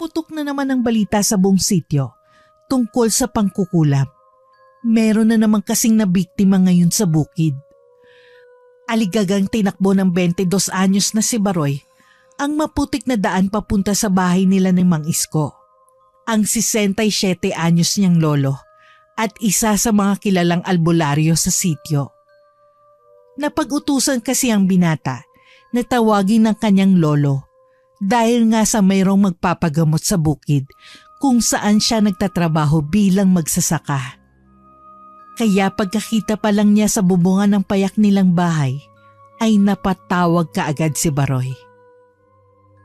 Putok na naman ang balita sa buong sityo tungkol sa pangkukulam. Meron na naman kasing nabiktima ngayon sa bukid. Aligagang tinakbo ng 22 anyos na si Baroy ang maputik na daan papunta sa bahay nila ng Mang Isko, ang 67 anyos niyang lolo at isa sa mga kilalang albularyo sa sityo. Napag-utusan kasi ang binata na tawagin ng kanyang lolo dahil nga sa mayroong magpapagamot sa bukid kung saan siya nagtatrabaho bilang magsasaka. Kaya pagkakita pa lang niya sa bubungan ng payak nilang bahay ay napatawag kaagad si Baroy.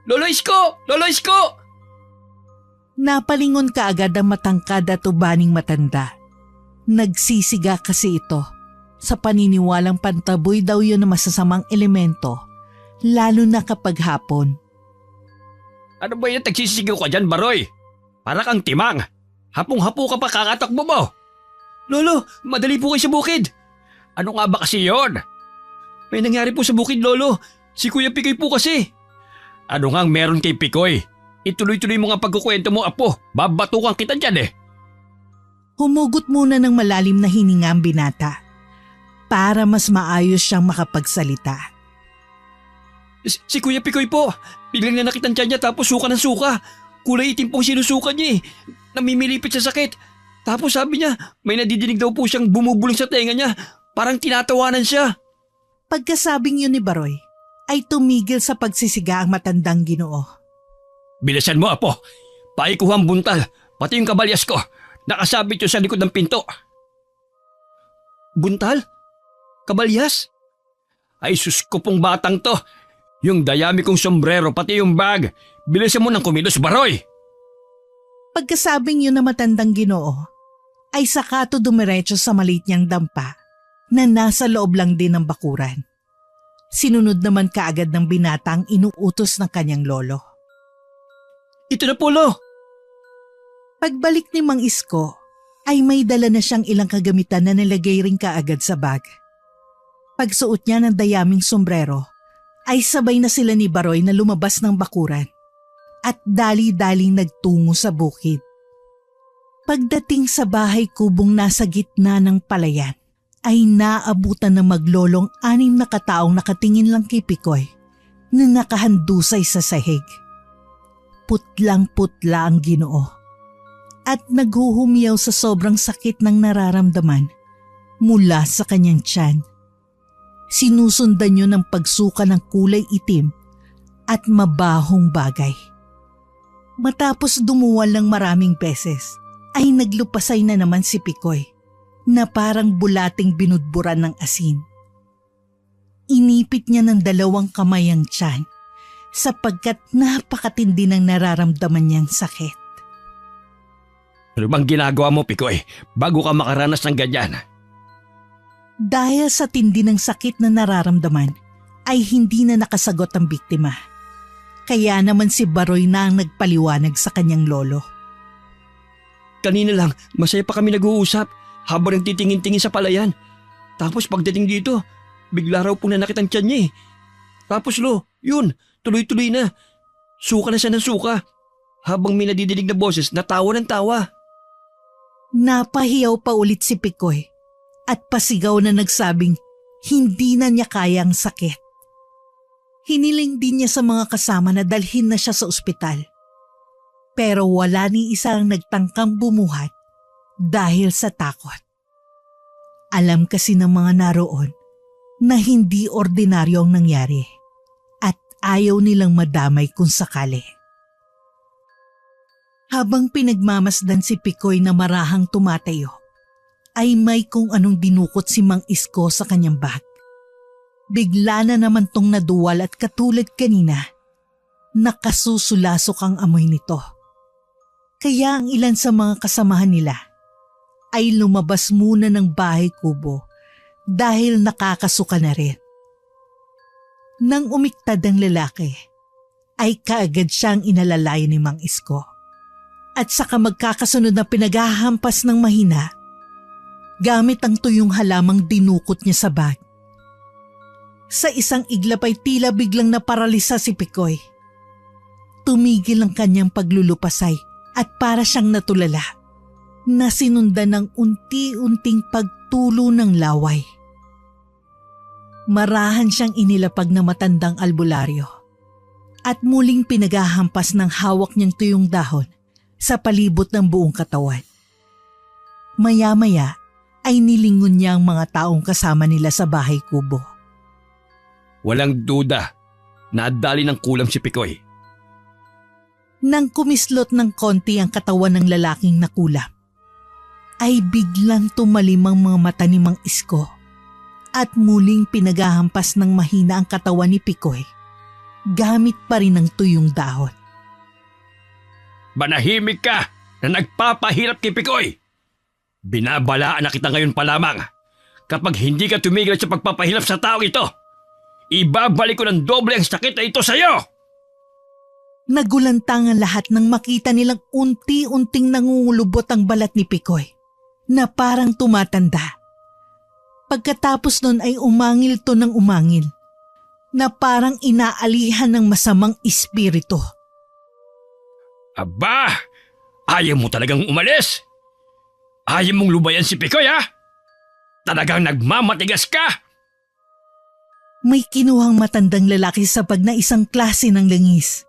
Lolo Isko! Lolo Isko! Napalingon kaagad ang matangkad at ubaning matanda. Nagsisiga kasi ito sa paniniwalang pantaboy daw yun ng masasamang elemento, lalo na kapag hapon. Ano ba yan tagsisigaw ka dyan, Baroy? Para kang timang. Hapong-hapo ka pa kakatakbo mo. Lolo, madali po kayo sa bukid. Ano nga ba kasi yon? May nangyari po sa bukid, Lolo. Si Kuya Pikoy po kasi. Ano nga meron kay Pikoy? Ituloy-tuloy mo nga pagkukwento mo, Apo. Babatukan kita dyan eh. Humugot muna ng malalim na hininga ang binata para mas maayos siyang makapagsalita. Si Kuya Pikoy po, biglang nanakitan niya tapos suka ng suka. Kulay itim pong sinusuka niya eh. Namimilipit sa sakit. Tapos sabi niya, may nadidinig daw po siyang bumubulong sa tenga niya. Parang tinatawanan siya. Pagkasabing yun ni Baroy, ay tumigil sa pagsisiga ang matandang Ginoo. Bilisan mo, Apo. Paikuha ang buntal, pati yung kabalyas ko. Nakasabit yun sa likod ng pinto. Buntal? Kabalyas? Ay sus ko pong batang to. Yung dayami kong sombrero pati yung bag. Bilisan mo ng kumilos, Baroy. Pagkasabing yun na matandang Ginoo, ay saka to dumiretso sa maliit niyang dampa na nasa loob lang din ng bakuran. Sinunod naman kaagad ng binatang inuutos ng kanyang lolo. Ito na po, Lo. Pagbalik ni Mang Isko, ay may dala na siyang ilang kagamitan na nilagay rin kaagad sa bag. Pagsuot niya ng dayaming sombrero, ay sabay na sila ni Baroy na lumabas ng bakuran at dali-daling nagtungo sa bukid. Pagdating sa bahay kubong nasa gitna ng palayan, ay naabutan ng maglolong 6 na kataong nakatingin lang kay Pikoy na nakahandusay sa sahig. Putlang-putla ang Ginoo at naghuhumiyaw sa sobrang sakit ng nararamdaman mula sa kanyang tiyan. Sinusundan niyo ng pagsuka ng kulay itim at mabahong bagay. Matapos dumuwal ng maraming beses, ay naglupasay na naman si Pikoy na parang bulating binudburan ng asin. Inipit niya ng 2 kamay ang tiyan sapagkat napakatindi ng nararamdaman niyang sakit. Ano bang ginagawa mo, Pikoy, bago ka makaranas ng ganyan? Dahil sa tindi ng sakit na nararamdaman, ay hindi na nakasagot ang biktima. Kaya naman si Baroy na ang nagpaliwanag sa kanyang lolo. Kanina lang, masaya pa kami nag-uusap habang nagtitingin-tingin sa palayan. Tapos pagdating dito, bigla raw pong nanakit ang tiyan niya eh. Tapos Lo, yun, tuloy-tuloy na. Suka na siya ng suka. Habang may nadidinig na boses, natawa ng tawa. Napahiyaw pa ulit si Pikoy at pasigaw na nagsabing hindi na niya kaya ang sakit. Hiniling din niya sa mga kasama na dalhin na siya sa ospital. Pero wala ni isa ang nagtangkang bumuhat dahil sa takot. Alam kasi ng mga naroon na hindi ordinaryo ang nangyari at ayaw nilang madamay kung sakali. Habang pinagmamasdan si Pikoy na marahang tumatayo, ay may kung anong dinukot si Mang Isko sa kanyang bag. Bigla na naman tong naduwal at katulad kanina, nakasusulasok ang amoy nito. Kaya ang ilan sa mga kasamahan nila ay lumabas muna ng bahay kubo dahil nakakasuka na rin. Nang umiktad ang lalaki, ay kaagad siyang inalalayan ni Mang Isko. At saka magkakasunod na pinaghahampas ng mahina, gamit ang tuyong halamang dinukot niya sa bag. Sa isang iglap ay tila biglang naparalisa si Pikoy. tumigil ang kanyang paglulupasay at para siyang natulala na sinundan ng unti-unting pagtulo ng laway. Marahan siyang inilapag na matandang albularyo at muling pinaghahampas ng hawak niyang tuyong dahon sa palibot ng buong katawan. Maya-maya ay nilingon niya ang mga taong kasama nila sa bahay kubo. Walang duda, nadali ng kulam si Pikoy. Nang kumislot ng konti ang katawan ng lalaking nakulam, ay biglang tumalim ang mga mata ni Mang Isko at muling pinaghahampas ng mahina ang katawan ni Pikoy gamit pa rin ang tuyong dahon. Manahimik ka na nagpapahirap kay Pikoy! Binabalaan na kita ngayon pa lamang. Kapag hindi ka tumigil sa pagpapahirap sa taong ito, ibabalik ko ng doble ang sakit na ito sa iyo! Nagulantang ang lahat nang makita nilang unti-unting nangungulubot ang balat ni Pikoy na parang tumatanda. Pagkatapos nun ay umangil to ng umangil na parang inaalihan ng masamang espiritu. Aba! Ayaw mo talagang umalis? Ayaw mong lubayan si Pikoy, ha? Talagang nagmamatigas ka? May kinuhang matandang lalaki sa pag na isang klase ng langis.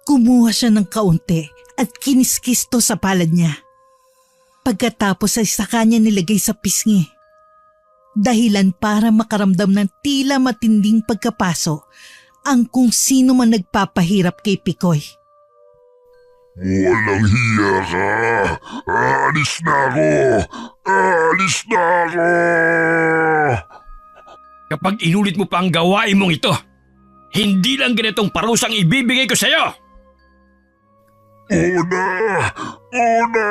Kumuha siya ng kaunti at kiniskis to sa palad niya. Pagkatapos ay sa kanya nilagay sa pisngi. Dahilan para makaramdam ng tila matinding pagkapaso ang kung sino man nagpapahirap kay Pikoy. Walang hiya ka! Alis na ako! Alis na ako! Kapag inulit mo pa ang gawain mong ito, hindi lang ganitong parusang ibibigay ko sa iyo! Una! Una!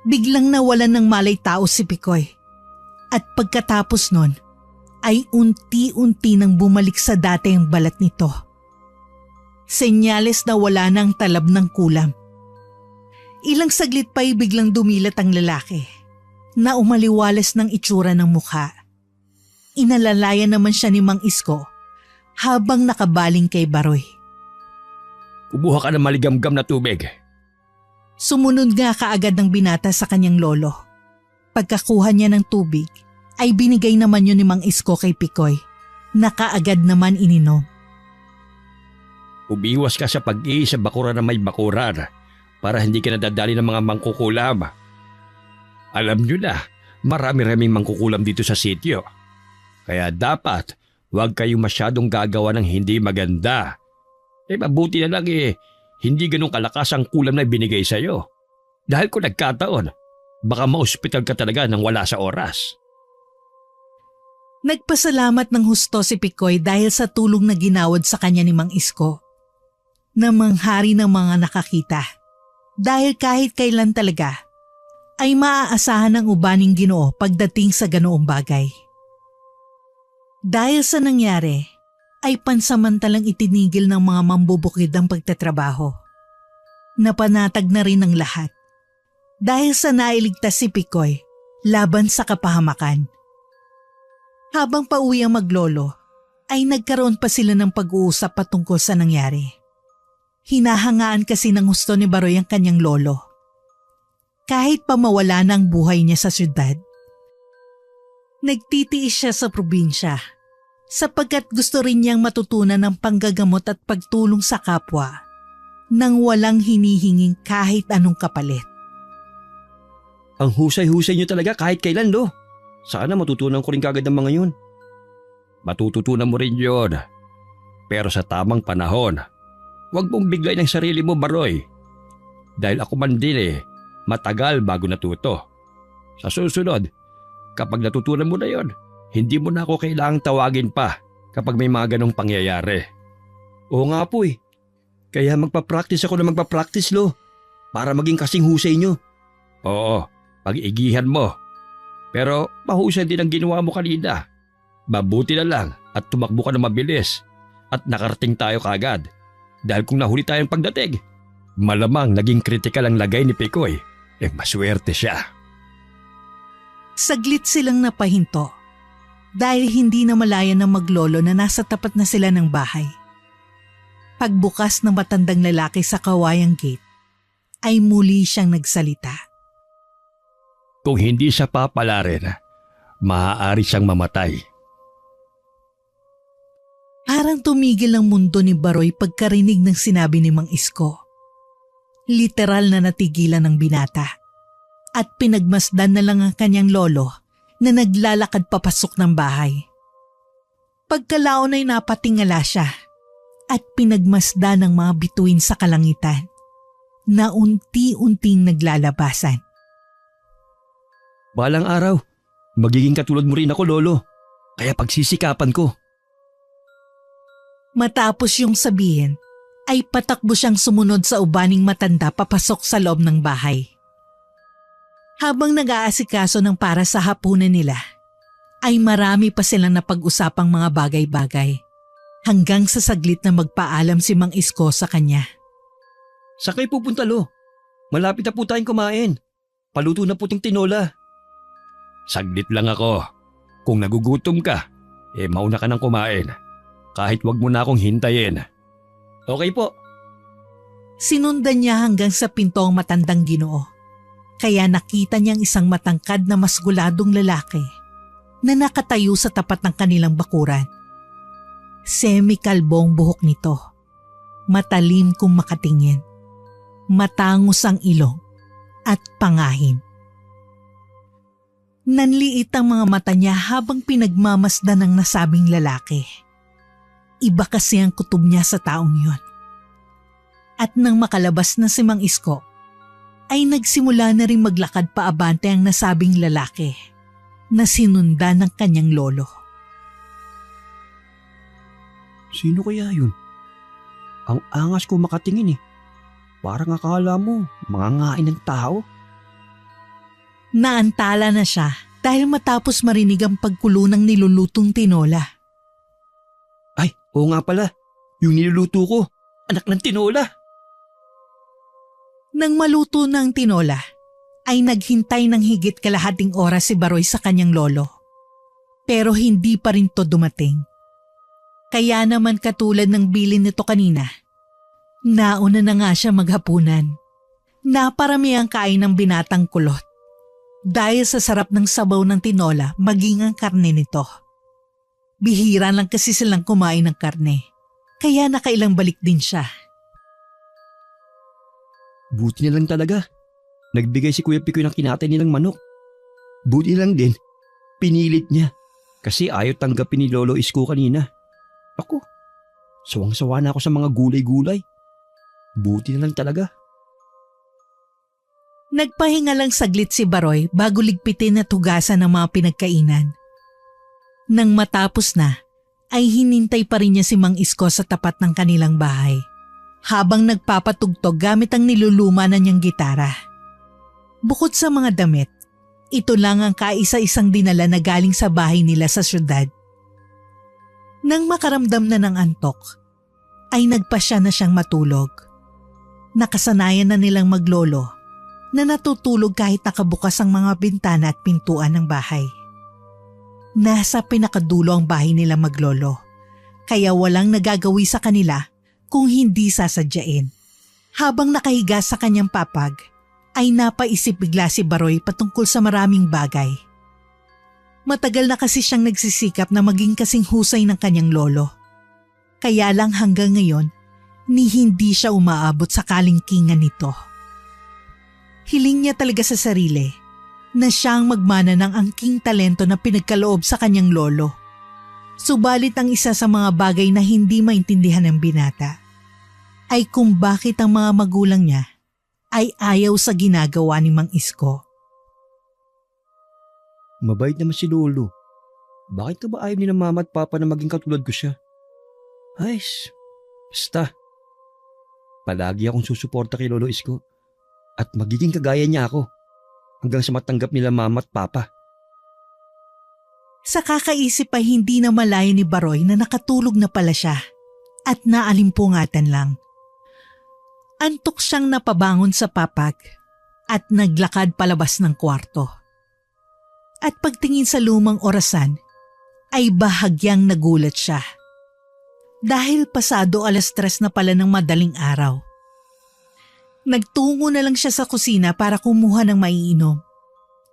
Biglang nawalan ng malay tao si Pikoy. At pagkatapos nun, ay unti-unti nang bumalik sa dati ang balat nito. Senyales na wala ng talab ng kulam. Ilang saglit pa ay biglang dumilat ang lalaki na umaliwalas ng itsura ng mukha. Inalalayan naman siya ni Mang Isko habang nakabaling kay Baroy. Kumuha ka ng maligamgam na tubig. Sumunod nga kaagad ng binata sa kanyang lolo. Pagkakuha niya ng tubig, ay binigay naman yun ni Mang Isko kay Pikoy na kaagad naman ininom. Umiwas ka sa pag-iis sa bakuran na may bakuran para hindi ka nadadali ng mga mangkukulam. Alam nyo na, marami-raming mangkukulam dito sa sityo. Kaya dapat huwag kayong masyadong gagawa ng hindi maganda. Mabuti na lang hindi ganun kalakas ang kulam na binigay sa'yo. Dahil kung nagkataon, baka ma-hospital ka talaga nang wala sa oras. Nagpasalamat ng husto si Pikoy dahil sa tulong na ginawad sa kanya ni Mang Isko. Namanghari ng mga nakakita. Dahil kahit kailan talaga, ay maaasahan ng ubaning Ginoo pagdating sa ganoong bagay. Dahil sa nangyari, ay pansamantalang itinigil ng mga mambubukid ang pagtatrabaho. Napanatag na rin ang lahat dahil sa nailigtas si Pikoy laban sa kapahamakan. Habang pauwi ang maglolo, ay nagkaroon pa sila ng pag-uusap patungkol sa nangyari. Hinahangaan kasi ng gusto ni Baroy ang kanyang lolo. Kahit pa mawala na ang buhay niya sa syudad. Nagtitiis siya sa probinsya sapagkat gusto rin niyang matutunan ng panggagamot at pagtulong sa kapwa nang walang hinihinging kahit anong kapalit. Ang husay-husay niyo talaga kahit kailan, Lo. Sana matutunan ko rin kagad ang mga yun. Matututunan mo rin yun. Pero sa tamang panahon, huwag mong biglayin ang sarili mo, Baroy. Dahil ako man din matagal bago natuto. Sa susunod, kapag natutunan mo na yon, hindi mo na ako kailangang tawagin pa kapag may mga ganong pangyayari. Oo nga po Kaya magpa-practice ako na magpa-practice, Lo. Para maging kasing husay nyo. Oo, pag-igihan mo. Pero mahusay din ang ginawa mo kanina. Mabuti na lang at tumakbo ka na mabilis at nakarating tayo kaagad. Dahil kung nahuli tayong pagdating, malamang naging kritikal ang lagay ni Pikoy. Maswerte siya. Saglit silang napahinto dahil hindi na malaya ng maglolo na nasa tapat na sila ng bahay. Pagbukas ng matandang lalaki sa kawayang gate, ay muli siyang nagsalita. Kung hindi siya papalarin, maaari siyang mamatay. Parang tumigil ang mundo ni Baroy pagkarinig ng sinabi ni Mang Isko. Literal na natigilan ng binata at pinagmasdan na lang ang kanyang lolo na naglalakad papasok ng bahay. Pagkalaon ay napatingala siya at pinagmasdan ng mga bituin sa kalangitan na unti-unting naglalabasan. Balang araw, magiging katulad mo rin ako, Lolo. Kaya pagsisikapan ko. Matapos yung sabihin, ay patakbo siyang sumunod sa ubaning matanda papasok sa loob ng bahay. Habang nag-aasikaso ng para sa hapunan nila, ay marami pa silang napag-usapang mga bagay-bagay hanggang sa saglit na magpaalam si Mang Isko sa kanya. Saan kayo pupunta, Lo? Malapit na po tayong kumain. Paluto na puting tinola. Saglit lang ako. Kung nagugutom ka, mauna ka nang kumain. Kahit wag mo na akong hintayin. Okay po. Sinundan niya hanggang sa pinto ang matandang Ginoo. Kaya nakita niyang isang matangkad na masguladong lalaki na nakatayo sa tapat ng kanilang bakuran. Semi-kalbong buhok nito. Matalim kung makatingin. Matangos ang ilong at pangahin. Nanliit ang mga mata niya habang pinagmamasdan ng nasabing lalaki. Iba kasi ang kutob niya sa taong yon. At nang makalabas na si Mang Isko, ay nagsimula na rin maglakad paabante ang nasabing lalaki na sinundan ng kanyang lolo. Sino kaya yun? Ang angas ko makatingin eh. Parang akala mo, mangangain ng tao. Naantala na siya dahil matapos marinig ang pagkulo ng nilulutong tinola. Ay, oo nga pala. Yung niluluto ko, anak ng tinola. Nang maluto na ang tinola, ay naghintay ng higit kalahating oras si Baroy sa kanyang lolo. Pero hindi pa rin to dumating. Kaya naman katulad ng bilin nito kanina, nauna na nga siya maghapunan. Naparami ang kain ng binatang kulot. Dahil sa sarap ng sabaw ng tinola maging ang karne nito. Bihira lang kasi silang kumain ng karne, kaya nakailang balik din siya. Buti na lang talaga. Nagbigay si Kuya Pikoy ng kinatay nilang manok. Buti lang din, pinilit niya kasi ayaw tanggapin ni Lolo Isko kanina. Ako, sawang-sawa na ako sa mga gulay-gulay. Buti na lang talaga. Nagpahinga lang saglit si Baroy bago ligpitin at hugasan ng mga pinagkainan. Nang matapos na, ay hinintay pa rin niya si Mang Isko sa tapat ng kanilang bahay, habang nagpapatugtog gamit ang niluluma na niyang gitara. Bukod sa mga damit, ito lang ang kaisa-isang dinala na galing sa bahay nila sa syudad. Nang makaramdam na ng antok, ay nagpasya na siyang matulog. Nakasanayan na nilang maglolo na natutulog kahit nakabukas ang mga bintana at pintuan ng bahay. Nasa pinakadulo ang bahay nila maglolo, kaya walang nagagawi sa kanila kung hindi sasadyain. Habang nakahiga sa kanyang papag, ay napaisip bigla si Baroy patungkol sa maraming bagay. Matagal na kasi siyang nagsisikap na maging kasing husay ng kanyang lolo. Kaya lang hanggang ngayon, ni hindi siya umaabot sa kalingkingan nito. Hiling niya talaga sa sarili na siyang magmana ng angking talento na pinagkaloob sa kanyang lolo. Subalit ang isa sa mga bagay na hindi maintindihan ng binata ay kung bakit ang mga magulang niya ay ayaw sa ginagawa ni Mang Isko. Mabait naman si Lolo. Bakit ka ba ayaw ni na mama at papa na maging katulad ko siya? Ay, basta. Palagi akong susuporta kay Lolo Isko. At magiging kagaya niya ako hanggang sa matanggap nila mama at papa. Sa kakaisip ay hindi na malayo ni Baroy na nakatulog na pala siya at naalimpungatan lang. Antok siyang napabangon sa papag at naglakad palabas ng kwarto. At pagtingin sa lumang orasan ay bahagyang nagulat siya. dahil pasado 3:00 na pala ng madaling araw. Nagtungo na lang siya sa kusina para kumuha ng maiinom.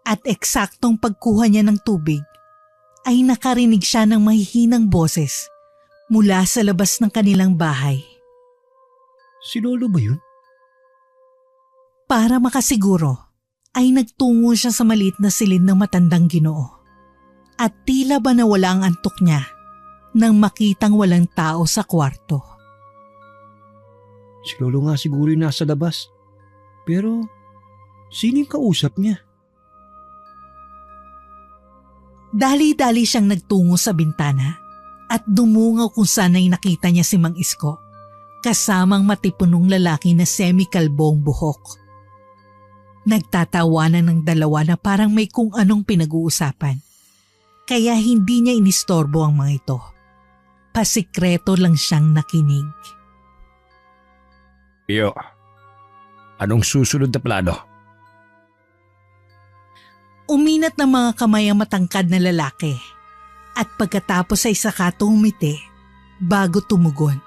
At eksaktong pagkuha niya ng tubig, ay nakarinig siya ng mahihinang boses mula sa labas ng kanilang bahay. Si Lolo ba yun? Para makasiguro, ay nagtungo siya sa maliit na silid ng matandang Ginoo. At tila ba nawala ang antok niya nang makitang walang tao sa kwarto. Si Lolo nga siguro yung nasa labas. Pero, sino yung kausap niya? Dali-dali siyang nagtungo sa bintana at dumungaw kung sana'y nakita niya si Mang Isko, kasamang matipunong lalaki na semi-kalbong buhok. Nagtatawanan ng dalawa na parang may kung anong pinag-uusapan. Kaya hindi niya inistorbo ang mga ito. Pasikreto lang siyang nakinig. Iyo, anong susunod na plano? Uminat ng mga kamay ang matangkad na lalaki at pagkatapos ay saka tumiti bago tumugon.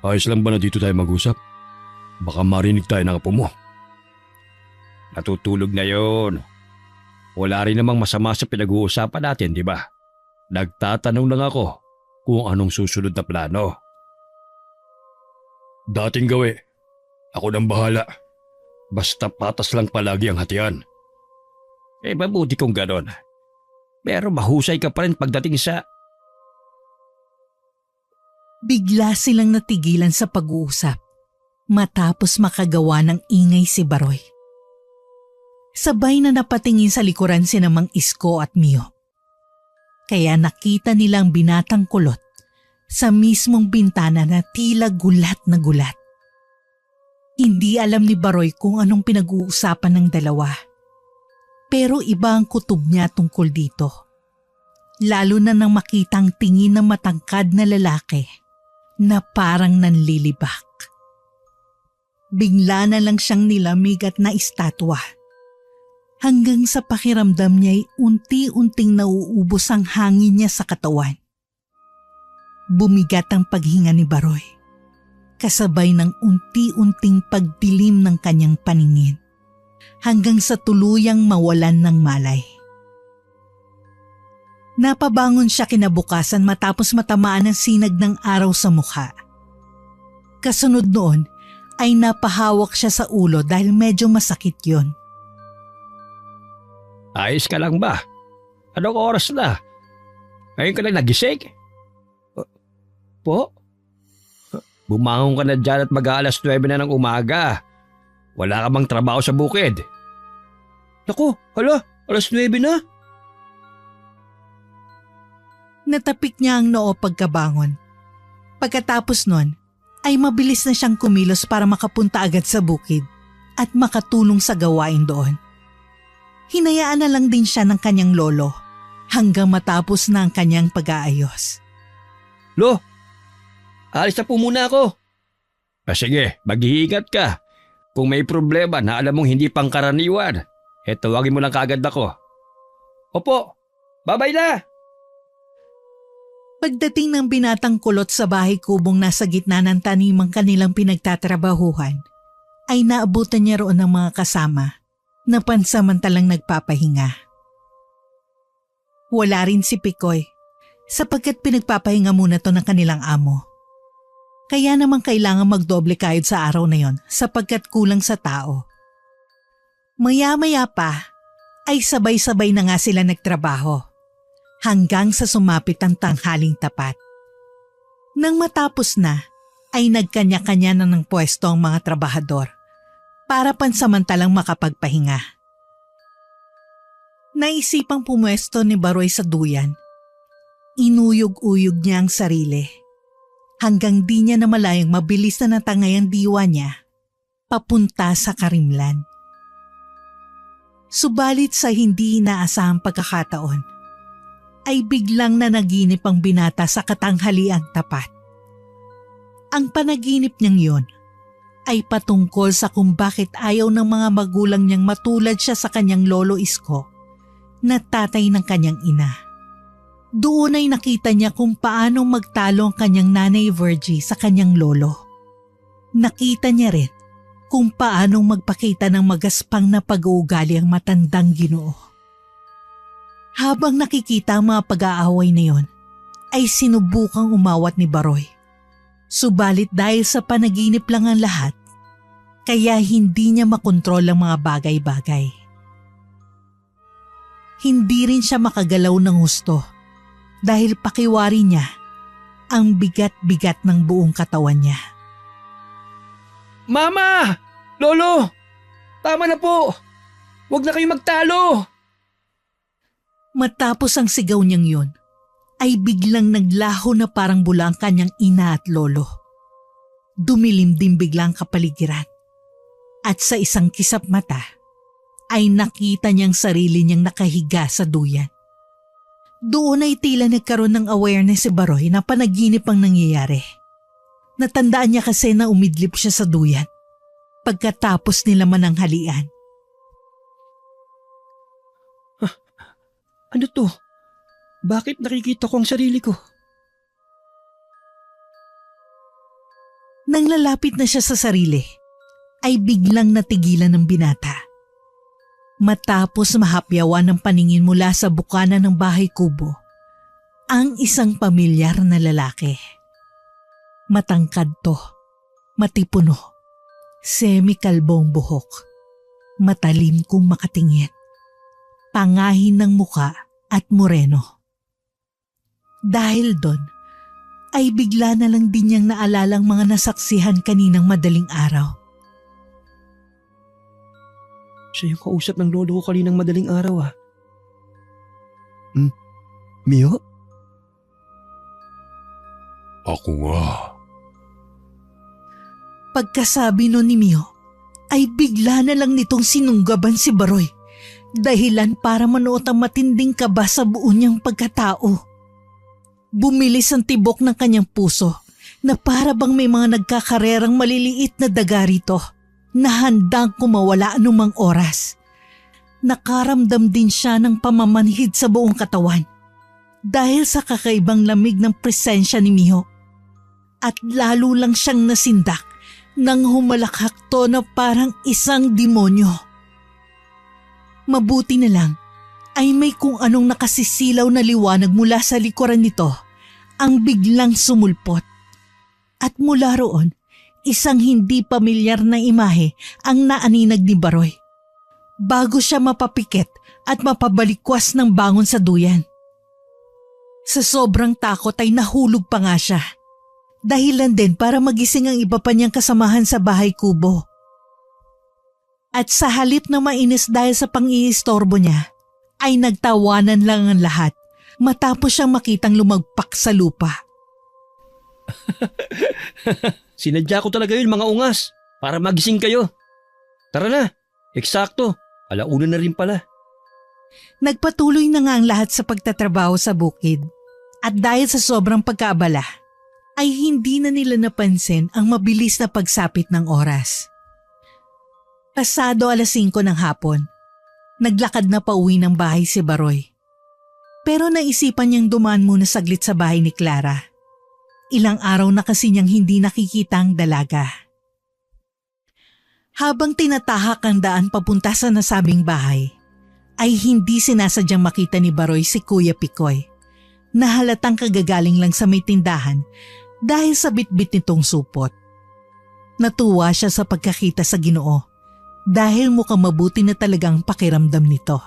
Ayos lang ba na dito tayo mag-usap? Baka marinig tayo ng apo mo. Natutulog na yon. Wala rin namang masama sa pinag-uusapan natin, di ba? Nagtatanong lang ako kung anong susunod na plano. Dating gawi. Ako nang bahala. Basta patas lang palagi ang hatian. Mabuti kung ganon. Pero mahusay ka pa rin pagdating sa... Bigla silang natigilan sa pag-uusap matapos makagawa ng ingay si Baroy. Sabay na napatingin sa likuran si Mang Isko at Mio. Kaya nakita nilang binatang kulot sa mismong bintana na tila gulat na gulat. Hindi alam ni Baroy kung anong pinag-uusapan ng dalawa. Pero iba ang kutob niya tungkol dito. Lalo na nang makita ang tingin ng matangkad na lalaki na parang nanlilibak. Bigla na lang siyang nilamig at naistatwa. Hanggang sa pakiramdam niya ay unti-unting nauubos ang hangin niya sa katawan. Bumigat ang paghinga ni Baroy, kasabay ng unti-unting pagdilim ng kanyang paningin, hanggang sa tuluyang mawalan ng malay. Napabangon siya kinabukasan matapos matamaan ng sinag ng araw sa mukha. Kasunod noon ay napahawak siya sa ulo dahil medyo masakit yon. Ayos ka lang ba? Anong oras na? Ngayon ka lang nagising? Po? Bumangon ka na dyan at mag-aalas 9 na ng umaga. Wala ka bang trabaho sa bukid? Naku, hala, 9 na? Natapik niya ang noo pagkabangon. Pagkatapos nun, ay mabilis na siyang kumilos para makapunta agad sa bukid at makatulong sa gawain doon. Hinayaan na lang din siya ng kanyang lolo hanggang matapos na ang kanyang pag-aayos. Lo, alis na po muna ako. Sige, mag-iingat ka. Kung may problema na alam mong hindi pangkaraniwan, tawagin mo lang kaagad ako. Opo, bye-bye na! Pagdating ng binatang kulot sa bahay kubong nasa gitna ng tanimang kanilang pinagtatrabahuhan, ay naabutan niya roon ng mga kasama na pansamantalang nagpapahinga. Wala rin si Pikoy sapagkat pinagpapahinga muna to ng kanilang amo. Kaya naman kailangan magdoble kayod sa araw na yon sapagkat kulang sa tao. Maya-maya pa ay sabay-sabay na nga sila nagtrabaho hanggang sa sumapit ang tanghaling tapat. Nang matapos na ay nagkanya-kanya na ng pwesto ang mga trabahador para pansamantalang makapagpahinga. Naisipang pumwesto ni Baroy sa duyan. Inuyog-uyog niya ang sarili hanggang di niya namalayang mabilis na natangay ang diwa niya papunta sa karimlan. Subalit sa hindi inaasahang pagkakataon, ay biglang nanaginip ang binata sa katanghaliang tapat. Ang panaginip niyang yun ay patungkol sa kung bakit ayaw ng mga magulang niyang matulad siya sa kanyang lolo Isko na tatay ng kanyang ina. Doon ay nakita niya kung paanong magtalo ang kanyang nanay Virgie sa kanyang lolo. Nakita niya rin kung paanong magpakita ng magaspang na pag-uugali ang matandang Ginoo. Habang nakikita ang mga pag-aaway na yon, ay sinubukang umawat ni Baroy. Subalit dahil sa panaginip lang ang lahat, kaya hindi niya makontrol ang mga bagay-bagay. Hindi rin siya makagalaw ng husto dahil pakiwari niya ang bigat-bigat ng buong katawan niya. Mama! Lolo! Tama na po! Huwag na kayong magtalo! Matapos ang sigaw niyang yun, ay biglang naglaho na parang bula ang kanyang ina at lolo. Dumilim din biglang kapaligiran. At sa isang kisap mata, ay nakita niyang sarili niyang nakahiga sa duyan. Doon ay tila nagkaroon ng awareness si Baroy na panaginip ang nangyayari. Natandaan niya kasi na umidlip siya sa duyan pagkatapos nila mananghalian. Ano to? Bakit nakikita ko ang sarili ko? Nang lalapit na siya sa sarili, ay biglang natigilan ng binata. Matapos mahapyawan ng paningin mula sa bukana ng bahay kubo, ang isang pamilyar na lalaki. Matangkad to, matipuno, semi-kalbong buhok, matalim kung makatingin, pangahin ng muka at moreno. Dahil doon, ay bigla na lang din niyang naalalang mga nasaksihan kaninang madaling araw. Siya yung kausap ng lolo ko kaninang madaling araw ah. Mio? Ako nga. Pagkasabi nun ni Mio, ay bigla na lang nitong sinunggaban si Baroy. Dahilan para manuot ang matinding kaba sa buo niyang pagkatao. Bumilis ang tibok ng kanyang puso na para bang may mga nagkakarerang maliliit na daga rito na handang kumawala anumang oras. Nakaramdam din siya ng pamamanhid sa buong katawan dahil sa kakaibang lamig ng presensya ni Mio. At lalo lang siyang nasindak nang humalakhak to na parang isang demonyo. Mabuti na lang ay may kung anong nakasisilaw na liwanag mula sa likuran nito ang biglang sumulpot. At mula roon, isang hindi pamilyar na imahe ang naaninag ni Baroy. Bago siya mapapikit at mapabalikwas ng bangon sa duyan. Sa sobrang takot ay nahulog pa nga siya. Dahilan din para magising ang iba pa niyang kasamahan sa bahay kubo. At sa halip na mainis dahil sa pang-iistorbo niya, ay nagtawanan lang ang lahat matapos siyang makitang lumagpak sa lupa. Sinadya ko talaga yun mga ungas para magising kayo. Tara na, eksakto, 1:00 na rin pala. Nagpatuloy na nga ang lahat sa pagtatrabaho sa bukid. At dahil sa sobrang pagkaabala, ay hindi na nila napansin ang mabilis na pagsapit ng oras. Pasado 5:00 ng hapon, naglakad na pauwi ng bahay si Baroy. Pero naisipan niyang dumaan muna saglit sa bahay ni Clara. Ilang araw na kasi niyang hindi nakikita ang dalaga. Habang tinatahak ang daan papunta sa nasabing bahay, ay hindi sinasadyang makita ni Baroy si Kuya Picoy, na halatang kagagaling lang sa may tindahan dahil sa bitbit nitong supot. Natuwa siya sa pagkakita sa Ginoo dahil mukhang mabuti na talagang pakiramdam nito.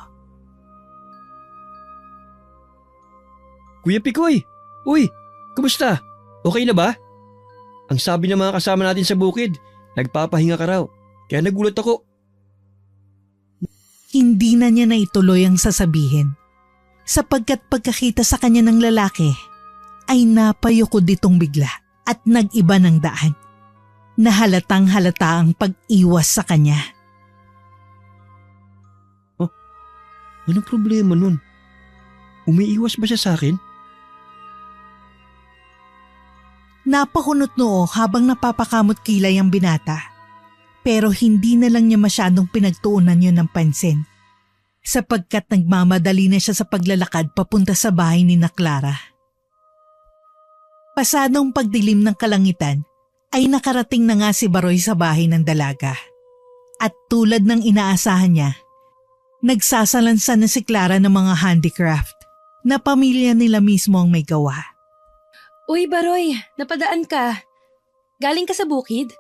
Kuya Picoy, uy, kumusta? Okay na ba? Ang sabi ng mga kasama natin sa bukid, nagpapahinga ka raw, kaya nagulat ako. Hindi na niya naituloy ang sasabihin sapagkat pagkakita sa kanya ng lalaki ay napayoko ditong bigla at nag-iba ng daan na halatang halata ang pag-iwas sa kanya. Anong problema nun? Umiiwas ba siya sa akin? Napakunot noo habang napapakamot kilay ang binata, pero hindi na lang niya masyadong pinagtuunan yun ng pansin. sapagkat nagmamadali na siya sa paglalakad papunta sa bahay ni na Clara. Pasadong pagdilim ng kalangitan ay nakarating na nga si Baroy sa bahay ng dalaga. At tulad ng inaasahan niya, nagsasalansan na si Clara ng mga handicraft na pamilya nila mismo ang may gawa. Uy, Baroy, napadaan ka. Galing ka sa bukid?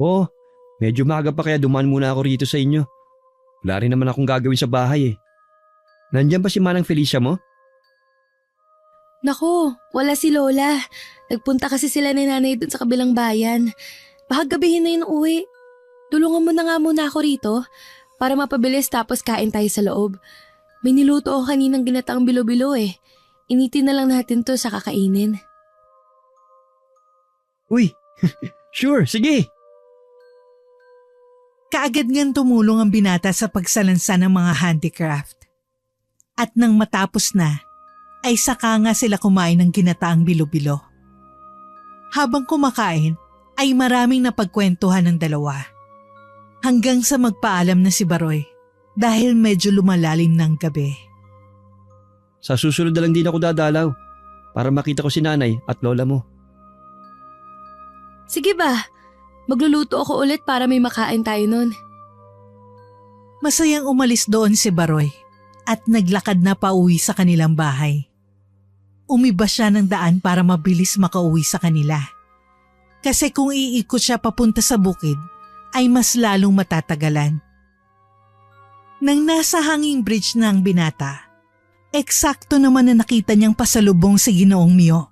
Oo, medyo maaga pa kaya dumaan muna ako rito sa inyo. Wala rin naman akong gagawin sa bahay eh. Nandiyan ba si Manang Felicia mo? Naku, wala si Lola. Nagpunta kasi sila ni nanay dun sa kabilang bayan. Baka gabihin na yun uwi. Tulungan mo na nga muna ako rito para mapabilis tapos kain tayo sa loob. May niluto ako kaninang ginataang bilo-bilo eh. Initin na lang natin to sa kakainin. Uy, sure, sige. Kaagad ngang tumulong ang binata sa pagsalansan ng mga handicraft. At nang matapos na, ay saka nga sila kumain ng ginataang bilo-bilo. Habang kumakain, ay maraming napagkwentuhan ng dalawa. Hanggang sa magpaalam na si Baroy dahil medyo lumalalim ng gabi. Sa susunod na lang din ako dadalaw para makita ko si nanay at lola mo. Sige ba? Magluluto ako ulit para may makain tayo nun. Masayang umalis doon si Baroy at naglakad na pauwi sa kanilang bahay. Umiba siya ng daan para mabilis makauwi sa kanila. Kasi kung iikot siya papunta sa bukid, ay mas lalong matatagalan. Nang nasa hanging bridge na ang binata, eksakto naman na nakita niyang pasalubong si Ginoong Mio.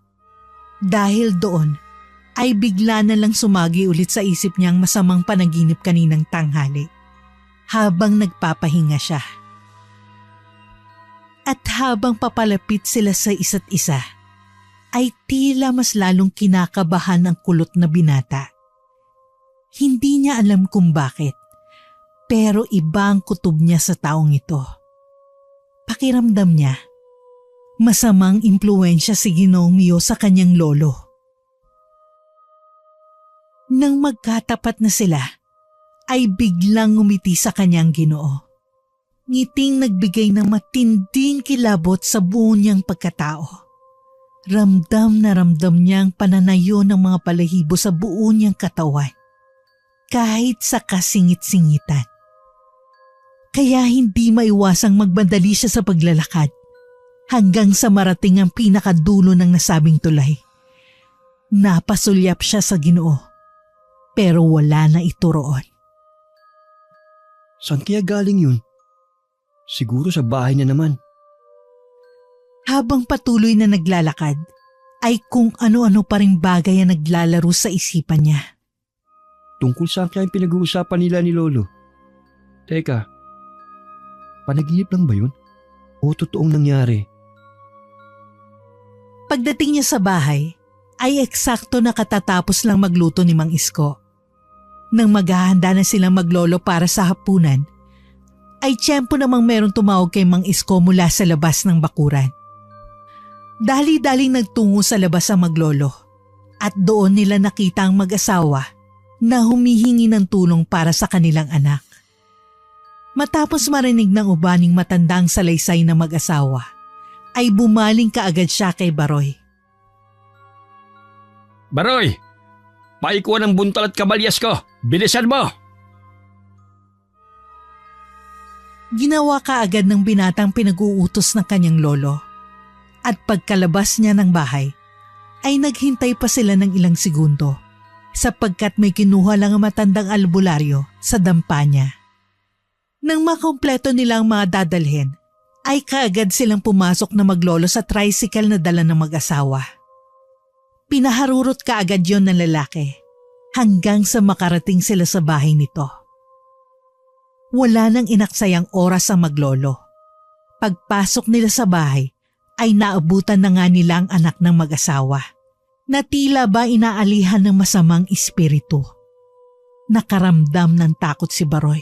Dahil doon, ay bigla na lang sumagi ulit sa isip niyang masamang panaginip kaninang tanghali, habang nagpapahinga siya. At habang papalapit sila sa isa't isa, ay tila mas lalong kinakabahan ang kulot na binata. Hindi niya alam kung bakit, pero iba ang kutob niya sa taong ito. Pakiramdam niya, masamang impluwensya si Ginoong Mio sa kanyang lolo. Nang magkatapat na sila, ay biglang ngumiti sa kanyang Ginoo. Ngiting nagbigay ng matinding kilabot sa buo niyang pagkatao. Ramdam na ramdam niyang pananayo ng mga balahibo sa buo niyang katawan, kahit sa kasingit-singitan. Kaya hindi maiwasang magbandali siya sa paglalakad hanggang sa marating ang pinakadulo ng nasabing tulay. Napasulyap siya sa Ginoo, pero wala na ito roon. Saan kaya galing yun? Siguro sa bahay niya naman. Habang patuloy na naglalakad, ay kung ano-ano pa ring bagay ang naglalaro sa isipan niya. Tungkol saan kaya yung pinag-uusapan nila ni Lolo? Teka, panaginip lang ba yun? O totoong nangyari? Pagdating niya sa bahay, ay eksakto na katatapos lang magluto ni Mang Isko. Nang maghahanda na silang maglolo para sa hapunan, ay tiyempo namang merong tumawag kay Mang Isko mula sa labas ng bakuran. Dali-daling nagtungo sa labas ang maglolo at doon nila nakita ang mag-asawa na humihingi ng tulong para sa kanilang anak. Matapos marinig ng ubaning matandang salaysay na mag-asawa, ay bumaling kaagad siya kay Baroy. Baroy! Paikuha ng buntal at kabalyas ko! Bilisan mo! Ginawa kaagad ng binatang pinag-uutos ng kanyang lolo. At pagkalabas niya ng bahay, ay naghintay pa sila ng ilang segundo sapagkat may kinuha lang ang matandang albularyo sa dampa niya. Nang makumpleto nilang mga dadalhin, ay kaagad silang pumasok na maglolo sa tricycle na dala ng mag-asawa. Pinaharurot kaagad yon ng lalaki hanggang sa makarating sila sa bahay nito. Wala nang inaksayang oras ang maglolo. Pagpasok nila sa bahay ay naabutan na nga nila ang anak ng mag-asawa na tila ba inaalihan ng masamang espiritu. Nakaramdam ng takot si Baroy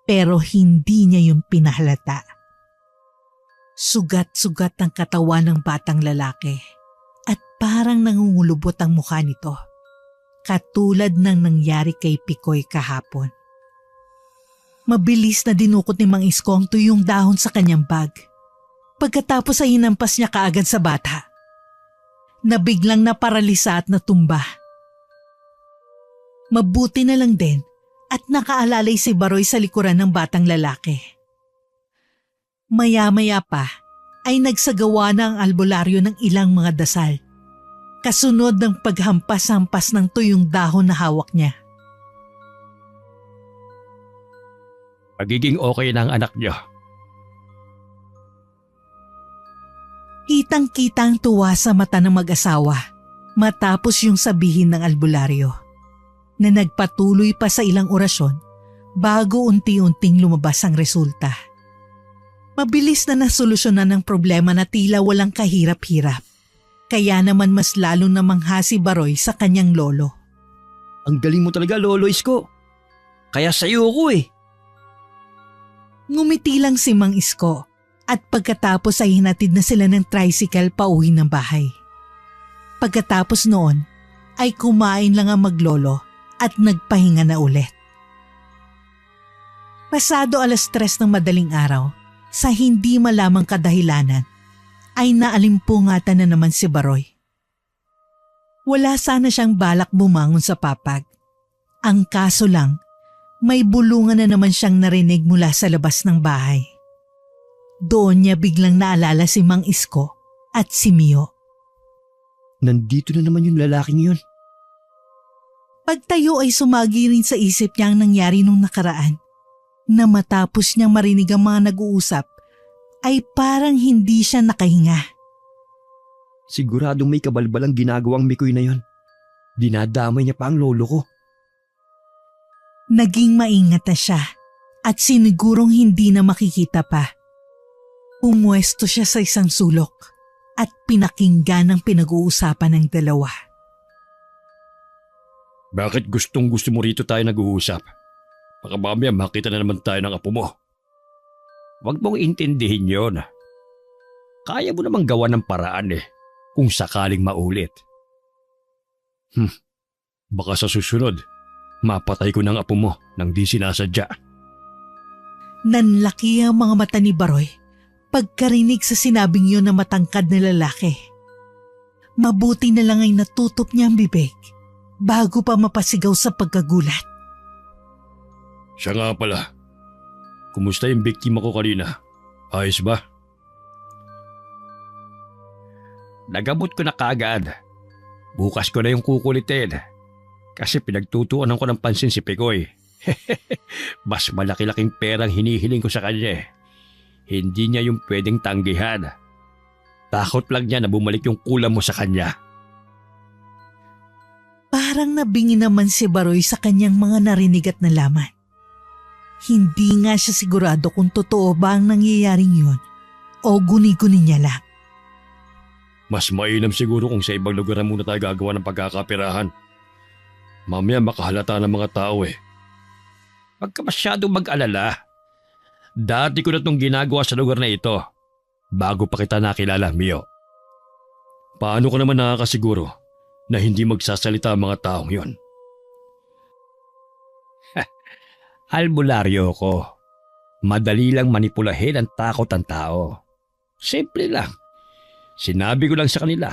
pero hindi niya yung pinahalata. Sugat-sugat ang katawan ng batang lalaki at parang nangungulubot ang mukha nito, katulad ng nangyari kay Pikoy kahapon. Mabilis na dinukot ni Mang Isko ang tuyong dahon sa kanyang bag. Pagkatapos ay hinampas niya kaagad sa bata, na biglang naparalisa at natumba. Mabuti na lang din at nakaalalay si Baroy sa likuran ng batang lalaki. Maya-maya pa ay nagsagawa na ang albularyo ng ilang mga dasal, kasunod ng paghampas-hampas ng tuyong dahon na hawak niya. Magiging okay na ang anak niyo. Kitang-kita ang tuwa sa mata ng mag-asawa matapos yung sabihin ng albularyo, na nagpatuloy pa sa ilang orasyon bago unti-unting lumabas ang resulta. Mabilis na nasolusyonan ang problema na tila walang kahirap-hirap. Kaya naman mas lalong namangha si Baroy sa kanyang lolo. Ang galing mo talaga, Lolo Isko. Kaya sa'yo ko eh. Ngumiti lang si Mang Isko at pagkatapos ay hinatid na sila ng tricycle pauwi ng bahay. Pagkatapos noon ay kumain lang ang maglolo at nagpahinga na ulit. Pasado 3:00 ng madaling araw, sa hindi malamang kadahilanan, ay naalimpungatan na naman si Baroy. Wala sana siyang balak bumangon sa papag. Ang kaso lang, may bulungan na naman siyang narinig mula sa labas ng bahay. Doon niya biglang naalala si Mang Isko at si Mio. Nandito na naman yung lalaking yun. Pagtayo ay sumagi rin sa isip niya ang nangyari nung nakaraan, na matapos niyang marinig ang mga nag-uusap ay parang hindi siya nakahinga. Siguradong may kabalbalang ginagawang Mikoy na yun. Dinadamay niya pa ang lolo ko. Naging maingat na siya at sinigurong hindi na makikita pa. Pumwesto siya sa isang sulok at pinakinggan ang pinag-uusapan ng dalawa. Bakit gustong-gusto mo rito tayo nag-uusap? Baka mamaya makita na naman tayo ng apo mo. Huwag mong intindihin yon. Kaya mo namang gawa ng paraan kung sakaling maulit. Baka sa susunod, mapatay ko ng apo mo nang di sinasadya. Nanlaki ang mga mata ni Baroy pagkarinig sa sinabing yun na matangkad na lalaki. Mabuti na lang ay natutop niya ang bibig bago pa mapasigaw sa pagkagulat. Siya nga pala. Kumusta yung biktima ko kanina? Ayos ba? Nagamot ko na kaagad. Bukas ko na yung kukulitin. Kasi pinagtutuunan ko ng pansin si Pekoy. Mas malaki-laking perang hinihiling ko sa kanya. Hindi niya yung pwedeng tanggihan. Takot lang niya na bumalik yung kulam mo sa kanya. Parang nabingi naman si Baroy sa kanyang mga narinig at nalaman. Hindi nga siya sigurado kung totoo ba ang nangyayaring yun o guni-guni niya lang. Mas mainam siguro kung sa ibang lugar na muna tayo gagawa ng pagkakapirahan. Mamaya makahalata ng mga tao Huwag ka masyadong mag-alala. Dati ko na itong ginagawa sa lugar na ito bago pa kita nakilala, Mio. Paano ko naman nakakasiguro na hindi magsasalita ang mga taong yon? Albularyo ko. Madali lang manipulahin ang takot ng tao. Simple lang. Sinabi ko lang sa kanila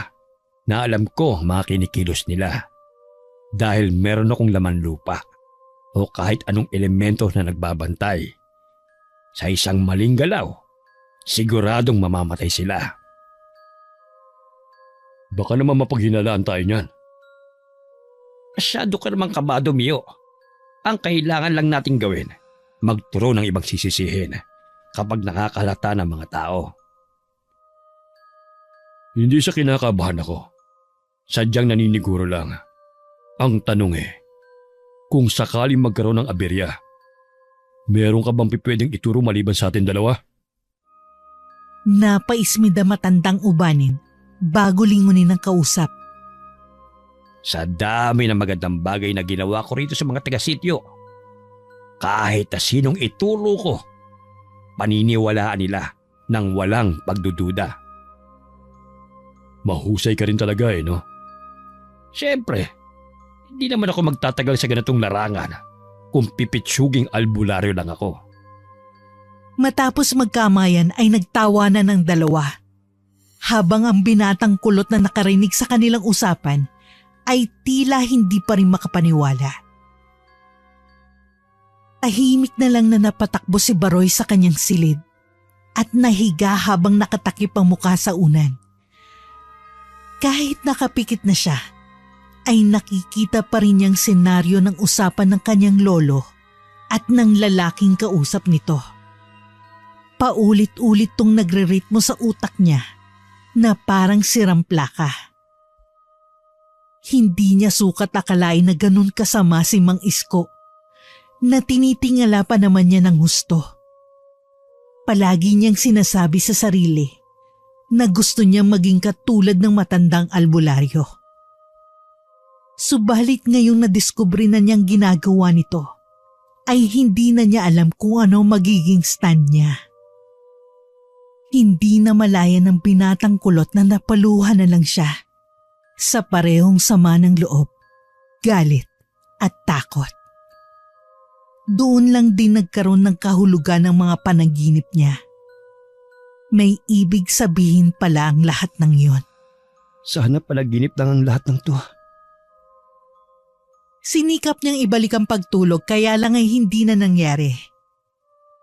na alam ko mga kinikilos nila. Dahil meron akong laman lupa o kahit anong elemento na nagbabantay. Sa isang maling galaw, siguradong mamamatay sila. Baka naman mapaghinalaan tayo niyan. Masyado ka namang kabado, Mio. Ang kailangan lang nating gawin, magturo ng ibang sisisihin kapag nakakalata ng mga tao. Hindi sa kinakabahan ako. Sadyang naniniguro lang. Ang tanong kung sakaling magkaroon ng aberya, meron ka bang pwedeng ituro maliban sa atin dalawa? Napaismid ang matandang ubanin bago lingunin ng kausap. Sa dami ng magandang bagay na ginawa ko rito sa mga taga-sityo, kahit na sinong ituro ko, paniniwalaan nila nang walang pagdududa. Mahusay ka rin talaga no? Siyempre, hindi naman ako magtatagal sa ganitong larangan kung pipitsuging albularyo lang ako. Matapos magkamayan ay nagtawanan ng dalawa. Habang ang binatang kulot na nakarinig sa kanilang usapan ay tila hindi pa rin makapaniwala. Tahimik na lang na napatakbo si Baroy sa kanyang silid at nahiga habang nakatakip ang mukha sa unan. Kahit nakapikit na siya, ay nakikita pa rin niyang senaryo ng usapan ng kanyang lolo at ng lalaking kausap nito. Paulit-ulit tong nagre-ritmo sa utak niya na parang sirang plaka. Hindi niya sukat akalain na ganun kasama si Mang Isko, na tinitingala pa naman niya ng husto. Palagi niyang sinasabi sa sarili na gusto niyang maging katulad ng matandang albularyo. Subalit ngayong nadiskubre na niyang ginagawa nito, ay hindi na niya alam kung ano magiging stand niya. Hindi na malaya ng binatang kulot na napaluhan na lang siya sa parehong sama ng loob, galit at takot. Doon lang din nagkaroon ng kahulugan ng mga panaginip niya. May ibig sabihin pala ang lahat ng iyon. Sana palaginip lang ang lahat ng to. Sinikap niyang ibalik ang pagtulog kaya lang ay hindi na nangyari.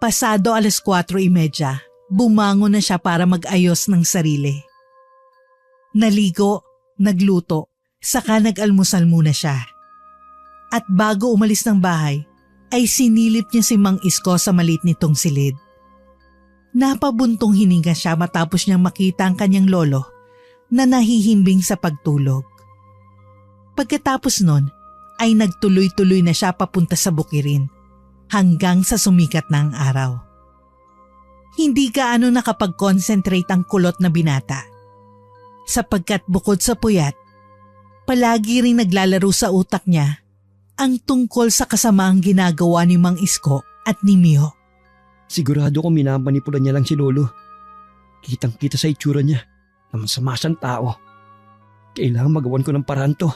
Pasado 4:30, bumangon na siya para mag-ayos ng sarili. Naligo, nagluto, saka nag-almusal muna siya. At bago umalis ng bahay, ay sinilip niya si Mang Isko sa maliit nitong silid. Napabuntong hininga siya matapos niyang makita ang kanyang lolo na nahihimbing sa pagtulog. Pagkatapos nun, ay nagtuloy-tuloy na siya papunta sa bukirin hanggang sa sumikat na ang araw. Hindi gaano nakapag-concentrate ang kulot na binata. Sapagkat bukod sa puyat, palagi ring naglalaro sa utak niya ang tungkol sa kasamaang ginagawa ni Mang Isko at ni Mio. Sigurado ko minamanipula niya lang si Lolo. Kitang-kita sa itsura niya na masama siyang tao. Kailangan magawan ko ng paraan to.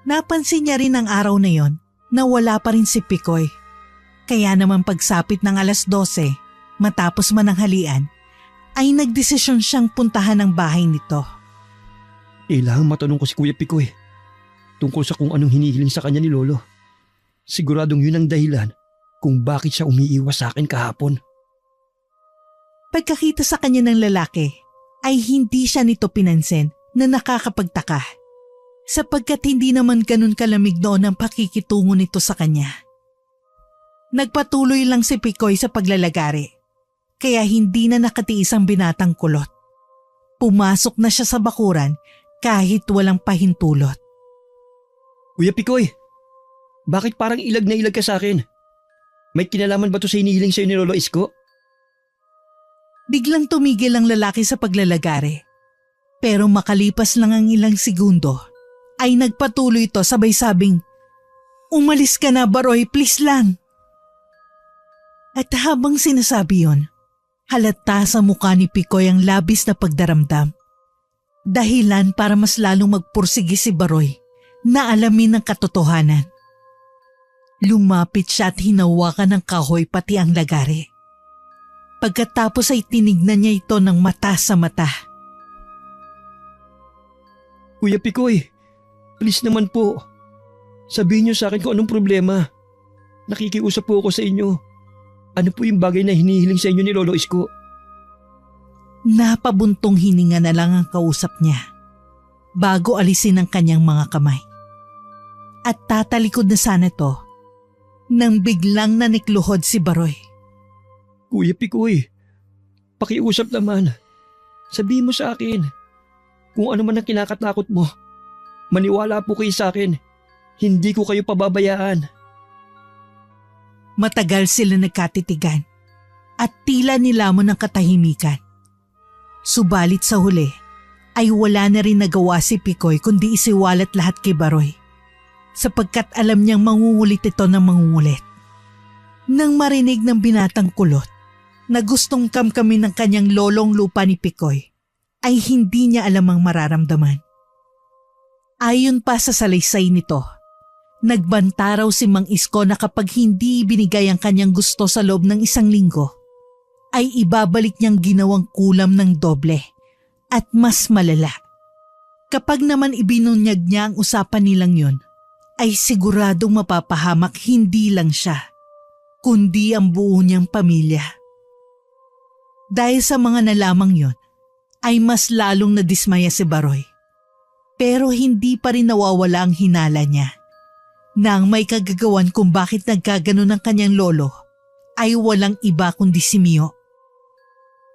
Napansin niya rin ang araw na yon na wala pa rin si Picoy. Kaya naman pagsapit ng 12:00, matapos mananghalian, ay nagdesisyon siyang puntahan ang bahay nito. Kailangan matanong ko si Kuya Picoy tungkol sa kung anong hinihiling sa kanya ni Lolo. Siguradong yun ang dahilan kung bakit siya umiiwas sa akin kahapon. Pagkakita sa kanya ng lalaki, ay hindi siya nito pinansin na nakakapagtaka. Sapagkat hindi naman ganun kalamig noon ang pakikitungo nito sa kanya. Nagpatuloy lang si Picoy sa paglalagari, kaya hindi na nakatiis ang binatang kulot. Pumasok na siya sa bakuran kahit walang pahintulot. Kuya Picoy, bakit parang ilag na ilag ka sa akin? May kinalaman ba to sa hinihiling sa'yo ni Lolo Isko? Biglang tumigil ang lalaki sa paglalagari. Pero makalipas lang ang ilang segundo, ay nagpatuloy ito sabay sabing, "Umalis ka na, Baroy, please lang." At habang sinasabi yon, halata sa mukha ni Picoy ang labis na pagdaramdam. Dahilan para mas lalong magpursige si Baroy na alamin ang katotohanan. Lumapit siya at hinawakan ng kahoy pati ang lagari. Pagkatapos ay tinignan niya ito ng mata sa mata. Kuya Picoy, please naman po. Sabihin niyo sa akin kung anong problema. Nakikiusap po ako sa inyo. Ano po yung bagay na hinihiling sa inyo ni Lolo Isko? Napabuntong hininga na lang ang kausap niya bago alisin ang kanyang mga kamay. At tatalikod na sana to nang biglang nanikluhod si Baroy. Kuya Picoy, pakiusap naman. Sabihin mo sa akin kung ano man ang kinakatakot mo. Maniwala po kayo sa akin. Hindi ko kayo pababayaan. Matagal sila nagkatitigan at tila nilamon ng katahimikan. Subalit sa huli ay wala na rin nagawa si Picoy kundi isiwalat lahat kay Baroy sapagkat alam niyang mangungulit ito ng mangungulit. Nang marinig ng binatang kulot na gustong kamkamin ng kanyang lolong lupa ni Picoy ay hindi niya alam ang mararamdaman. Ayon pa sa salaysay nito, Nagbanta raw si Mang Isko na kapag hindi binigay ang kanyang gusto sa loob ng 1 linggo, ay ibabalik niyang ginawang kulam ng doble at mas malala. Kapag naman ibinunyag niya ang usapan nilang yun, ay siguradong mapapahamak hindi lang siya, kundi ang buo niyang pamilya. Dahil sa mga nalamang yun, ay mas lalong nadismaya si Baroy. Pero hindi pa rin nawawala ang hinala niya. Nang may kagagawan kung bakit nagkaganon ang kanyang lolo, ay walang iba kundi si Mio.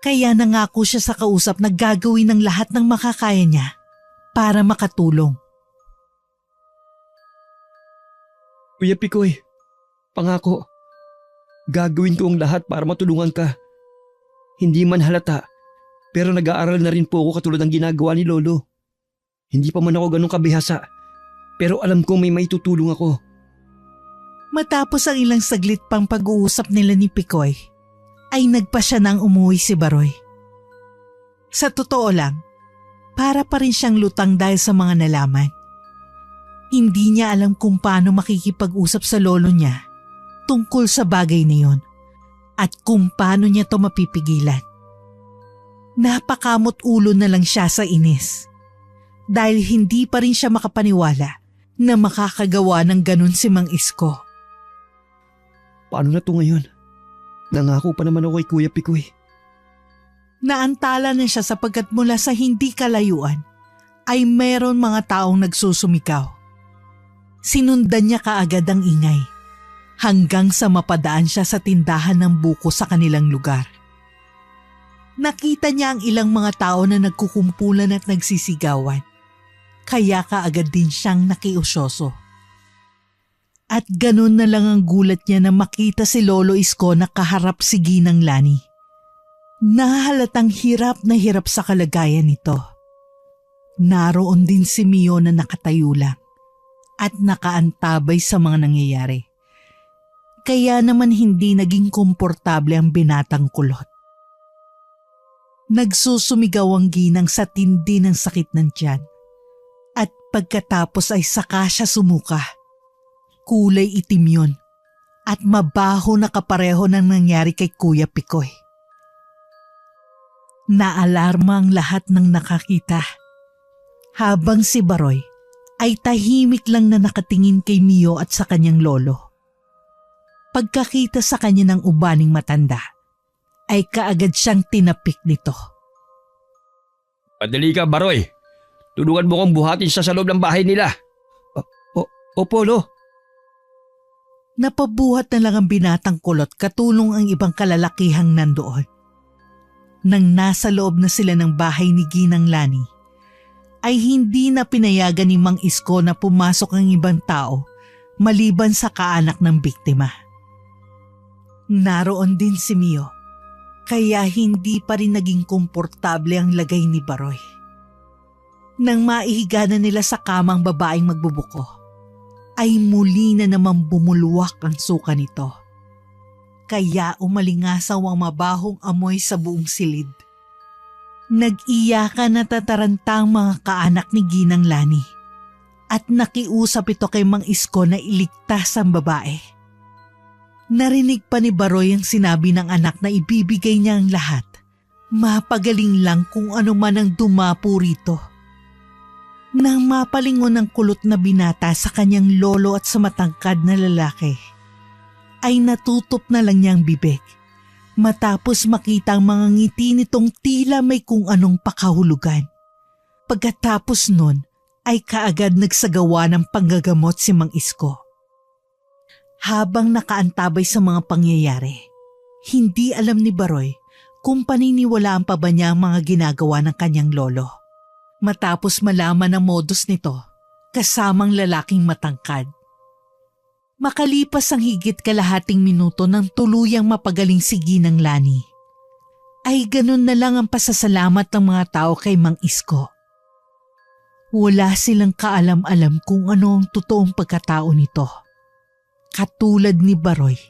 Kaya nangako siya sa kausap na gagawin ng lahat ng makakaya niya para makatulong. Kuya Pikoy, pangako, gagawin ko ang lahat para matulungan ka. Hindi man halata, pero nag-aaral na rin po ako katulad ng ginagawa ni Lolo. Hindi pa man ako ganun kabihasa, pero alam ko may maitutulong ako. Matapos ang ilang saglit pang pag-uusap nila ni Pikoy, ay nagpa siya nang umuwi si Baroy. Sa totoo lang, para pa rin siyang lutang dahil sa mga nalaman. Hindi niya alam kung paano makikipag-usap sa lolo niya tungkol sa bagay na yun at kung paano niya to mapipigilan. Napakamot ulo na lang siya sa inis dahil hindi pa rin siya makapaniwala na makakagawa ng ganun si Mang Isko. Paano na to ngayon? Nangako pa naman ako kay Kuya Pikoy. Naantala na siya sapagkat mula sa hindi kalayuan ay meron mga taong nagsusumikaw. Sinundan niya kaagad ang ingay hanggang sa mapadaan siya sa tindahan ng buko sa kanilang lugar. Nakita niya ang ilang mga tao na nagkukumpulan at nagsisigawan, kaya kaagad din siyang nakiusyoso. At ganun na lang ang gulat niya na makita si Lolo Isko na kaharap si Ginang Lani. Nahalatang hirap na hirap sa kalagayan nito. Naroon din si Mio na nakatayo lang at nakaantabay sa mga nangyayari. Kaya naman hindi naging komportable ang binatang kulot. Nagsusumigaw ang Ginang sa tindi ng sakit ng tiyan at pagkatapos ay saka siya sumuka. Kulay itim yun at mabaho na kapareho ng nangyari kay Kuya Pikoy. Naalarma ang lahat ng nakakita. Habang si Baroy ay tahimik lang na nakatingin kay Mio at sa kanyang lolo. Pagkakita sa kanya ng ubaning matanda, ay kaagad siyang tinapik nito. Padali ka, Baroy. Tulungan mo kong buhatin siya sa loob ng bahay nila. Opo, Lo. Napabuhat na lang ang binatang kulot katulong ang ibang kalalakihang nandoon. Nang nasa loob na sila ng bahay ni Ginang Lani, ay hindi na pinayagan ni Mang Isko na pumasok ang ibang tao maliban sa kaanak ng biktima. Naroon din si Mio, kaya hindi pa rin naging komportable ang lagay ni Baroy. Nang maihiga na nila sa kamang babaeng magbubuko, ay muli na naman bumulwak ang suka nito. Kaya umalingasaw ang mabahong amoy sa buong silid. Nag-iyakan na tataranta ang mga kaanak ni Ginang Lani at nakiusap ito kay Mang Isko na iligtas ang babae. Narinig pa ni Baroy ang sinabi ng anak na ibibigay niya ang lahat. Mapagaling lang kung ano man ang dumapo rito. Nang mapalingon ng kulot na binata sa kanyang lolo at sa matangkad na lalaki, ay natutop na lang niyang bibig matapos makita ang mga ngiti nitong tila may kung anong pakahulugan. Pagkatapos nun ay kaagad nagsagawa ng panggagamot si Mang Isko. Habang nakaantabay sa mga pangyayari, hindi alam ni Baroy kung paniniwalaan pa ba niya ang mga ginagawa ng kanyang lolo. Matapos malaman ang modus nito, kasamang lalaking matangkad. Makalipas ang higit kalahating minuto nang tuluyang mapagaling si Ginang Lani, ay ganun na lang ang pasasalamat ng mga tao kay Mang Isko. Wala silang kaalam-alam kung ano ang totoong pagkatao nito. Katulad ni Baroy,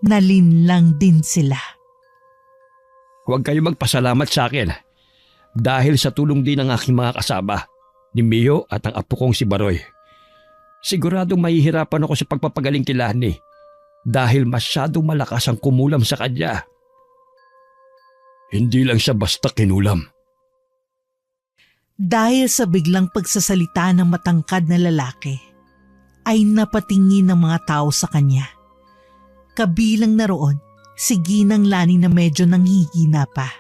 nalinlang din sila. Huwag kayo magpasalamat sa akin dahil sa tulong din ng aking mga kasama, ni Mio at ang apo kong si Baroy. Siguradong mahihirapan ako sa pagpapagaling kay Lani dahil masyadong malakas ang kumulam sa kanya. Hindi lang siya basta kinulam. Dahil sa biglang pagsasalita ng matangkad na lalaki, ay napatingin ng mga tao sa kanya. Kabilang na roon, si Ginang Lani na medyo nanghihina pa.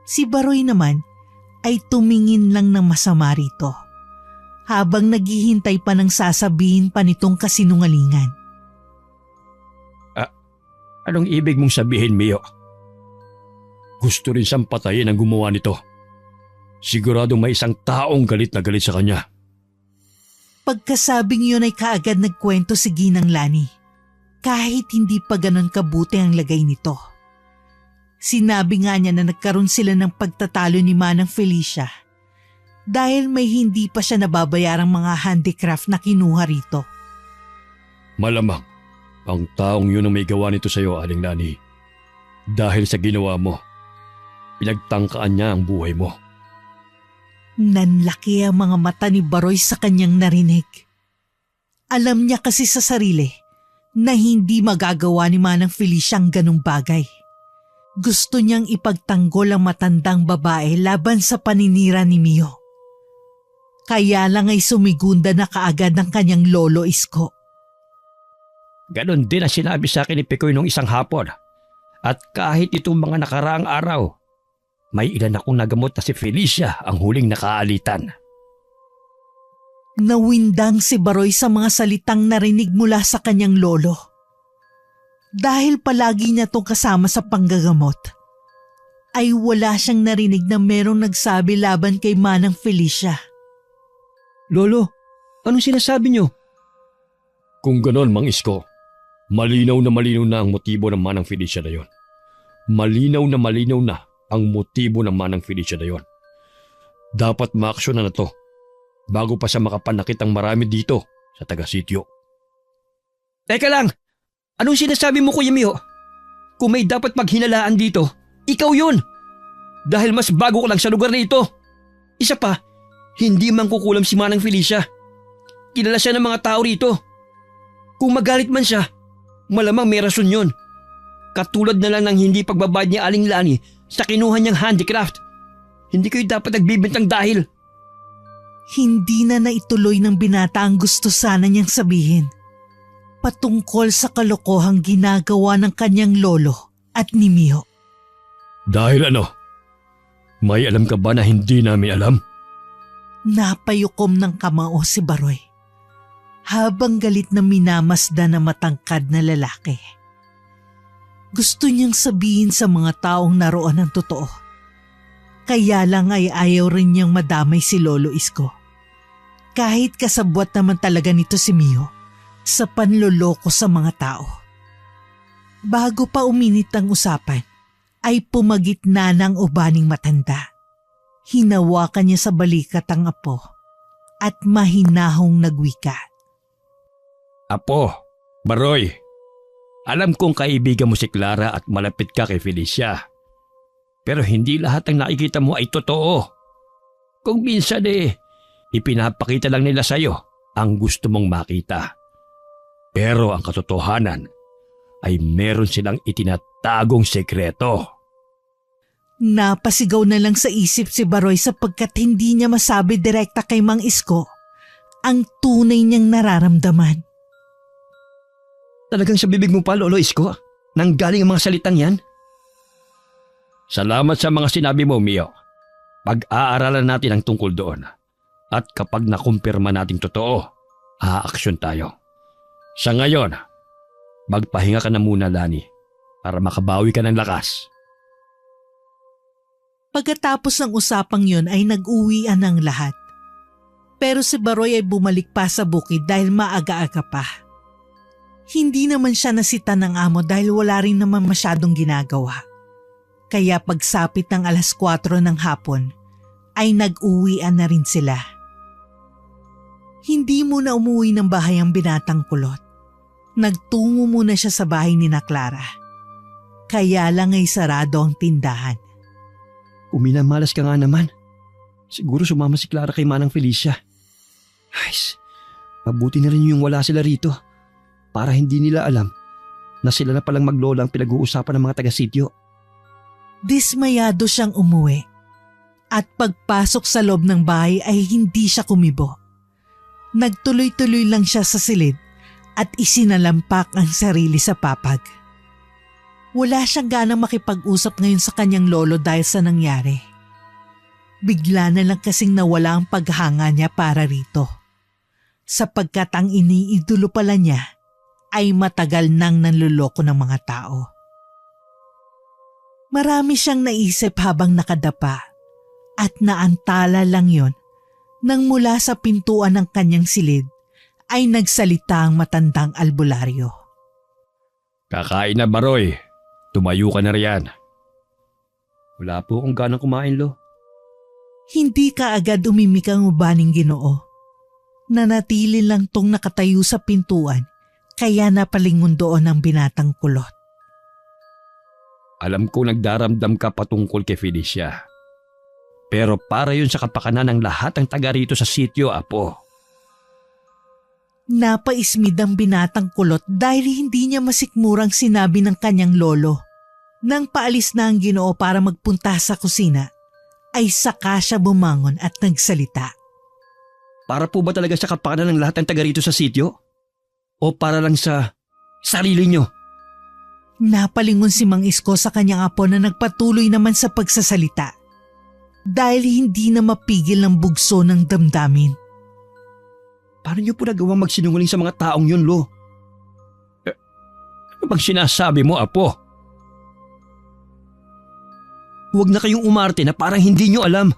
Si Baroy naman ay tumingin lang ng masama rito, habang naghihintay pa ng sasabihin pa nitong kasinungalingan. Anong ibig mong sabihin, Mio? Gusto rin siyang patayin ang gumawa nito. Siguradong may isang taong galit na galit sa kanya. Pagkasabing yun ay kaagad nagkwento si Ginang Lani, kahit hindi pa ganon kabuti ang lagay nito. Sinabi nga niya na nagkaroon sila ng pagtatalo ni Manang Felicia dahil may hindi pa siya nababayarang mga handicraft na kinuha rito. Malamang, ang taong yun ang may gawa nito sa iyo, Aling Lani. Dahil sa ginawa mo, pinagtangkaan niya ang buhay mo. Nanlaki ang mga mata ni Baroy sa kanyang narinig. Alam niya kasi sa sarili na hindi magagawa ni Manang Felicia ang ganong bagay. Gusto niyang ipagtanggol ang matandang babae laban sa paninira ni Mio. Kaya lang ay sumigunda na kaagad ng kanyang lolo Isko. Ganon din ang sinabi sa akin ni Pekoy nung isang hapon. At kahit itong mga nakaraang araw, may ilan akong nagamot na si Felicia ang huling nakaalitan. Nawindang si Baroy sa mga salitang narinig mula sa kanyang lolo. Dahil palagi niya itong kasama sa panggagamot, ay wala siyang narinig na merong nagsabi laban kay Manang Felicia. Lolo, anong sinasabi niyo? Kung ganon, Mang Isko, malinaw na ang motibo ng Manang Felicia na yon. Malinaw na ang motibo ng Manang Felicia na yon. Dapat maaksyon na to bago pa siya makapanakit ang marami dito sa taga-sityo. Teka lang! Anong sinasabi mo, Kuya Mio? Kung may dapat maghinalaan dito, ikaw yun! Dahil mas bago ko lang sa lugar na ito. Isa pa, hindi man kukulam si Manang Felicia. Kilala siya ng mga tao rito. Kung magalit man siya, malamang may rason yun. Katulad na lang ng hindi pagbabayad niya Aling Lani sa kinuha niyang handicraft. Hindi kayo dapat nagbibintang dahil. Hindi na naituloy ng binata ang gusto sana niyang sabihin. Patungkol sa kalokohang ginagawa ng kanyang lolo at ni Mio. Dahil ano? May alam ka ba na hindi namin alam? Napayukom ng kamao si Baroy habang galit na minamasdan na matangkad na lalaki. Gusto niyang sabihin sa mga taong naroon ang totoo. Kaya lang ay ayaw rin niyang madamay si Lolo Isko. Kahit kasabwat naman talaga nito si Mio sa panloloko sa mga tao. Bago pa uminit ang usapan, ay pumagitna ng ubaning matanda. Hinawakan niya sa balikat ang apo at mahinahong nagwika. Apo, Baroy, alam kong kaibigan mo si Clara at malapit ka kay Felicia. Pero hindi lahat ng nakikita mo ay totoo. Kung minsan ipinapakita lang nila sa'yo ang gusto mong makita. Pero ang katotohanan ay meron silang itinatagong sekreto. Napasigaw na lang sa isip si Baroy sapagkat hindi niya masabi direkta kay Mang Isko ang tunay niyang nararamdaman. Talagang sa bibig mo pa, Lolo Isko, nanggaling ang mga salitang yan? Salamat sa mga sinabi mo, Mio. Pag-aaralan natin ang tungkol doon. At kapag nakumpirma nating totoo, aaksyon tayo. Sa ngayon, magpahinga ka na muna, Lani, para makabawi ka ng lakas. Pagkatapos ng usapang yun ay nag-uwian ang lahat. Pero si Baroy ay bumalik pa sa bukid dahil maaga-aga pa. Hindi naman siya nasita ng amo dahil wala rin naman masyadong ginagawa. Kaya pagsapit ng 4:00 ng hapon ay nag-uwian na rin sila. Hindi muna umuwi ng bahay ang binatang kulot. Nagtungo muna siya sa bahay ni na Clara. Kaya lang ay sarado ang tindahan. Uminamalas ka nga naman. Siguro sumama si Clara kay Manang Felicia. Ay, Mabuti na rin yung wala sila rito para hindi nila alam na sila na palang maglola ang pinag-uusapan ng mga taga-sityo. Dismayado siyang umuwi at pagpasok sa loob ng bahay ay hindi siya kumibo. Nagtuloy-tuloy lang siya sa silid at isinalampak ang sarili sa papag. Wala siyang ganang makipag-usap ngayon sa kanyang lolo dahil sa nangyari. Bigla na lang kasing nawala ang paghanga niya para rito. Sapagkat ang iniidolo pala niya ay matagal nang nanluloko ng mga tao. Marami siyang naisip habang nakadapa at naantala lang yon nang mula sa pintuan ng kanyang silid ay nagsalita ang matandang albularyo. Kakain na, Baroy. Tumayo ka na riyan. Wala po akong ganang kumain, Lo. Hindi kaagad umimik ang ubaning Ginoo. Nanatili lang tong nakatayo sa pintuan kaya napalingon doon ang binatang kulot. Alam ko nagdaramdam ka patungkol kay Felicia. Pero para yun sa kapakanan ng lahat ng taga rito sa sityo, Apo. Napaismid ang binatang kulot dahil hindi niya masikmurang sinabi ng kanyang lolo. Nang paalis na ang Ginoo para magpunta sa kusina, ay saka siya bumangon at nagsalita. Para po ba talaga sa kapakanan ng lahat ng taga rito sa sityo? O para lang sa sarili nyo? Napalingon si Mang Isko sa kanyang apo na nagpatuloy naman sa pagsasalita dahil hindi na mapigil ng bugso ng damdamin. Paano nyo po nagawang magsinungaling sa mga taong yun, Lo? Ano bang sinasabi mo, Apo? Huwag na kayong umarte na parang hindi nyo alam.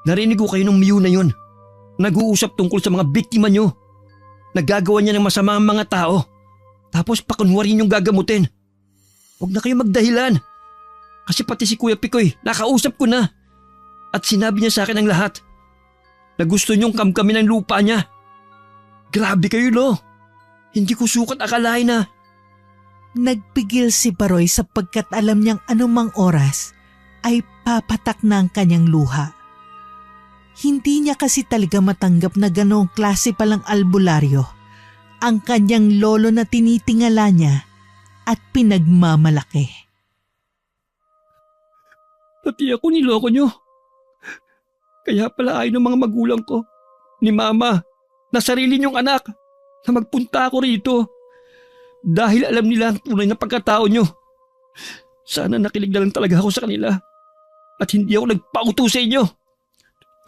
Narinig ko kayo ng miyo na yun. Nag-uusap tungkol sa mga biktima nyo. Nagagawa niya ng masama ang mga tao. Tapos pakunwarin yung gagamutin. Huwag na kayong magdahilan. Kasi pati si Kuya Pikoy, nakausap ko na. At sinabi niya sa akin ang lahat. Na gusto niyong kamkamin ang lupa niya. Grabe kayo, Lo. Hindi ko sukat akalain na. Nagpigil si Baroy sapagkat alam niyang anumang oras ay papatak na ang kanyang luha. Hindi niya kasi talaga matanggap na ganong klase palang albularyo ang kanyang lolo na tinitingala niya at pinagmamalaki. Pati ako niloko niyo. Kaya pala ayaw ng mga magulang ko, ni Mama, na sarili niyong anak, na magpunta ako rito. Dahil alam nila ang tunay na pagkatao niyo. Sana nakinig na lang talaga ako sa kanila. At hindi ako nagpauto sa inyo.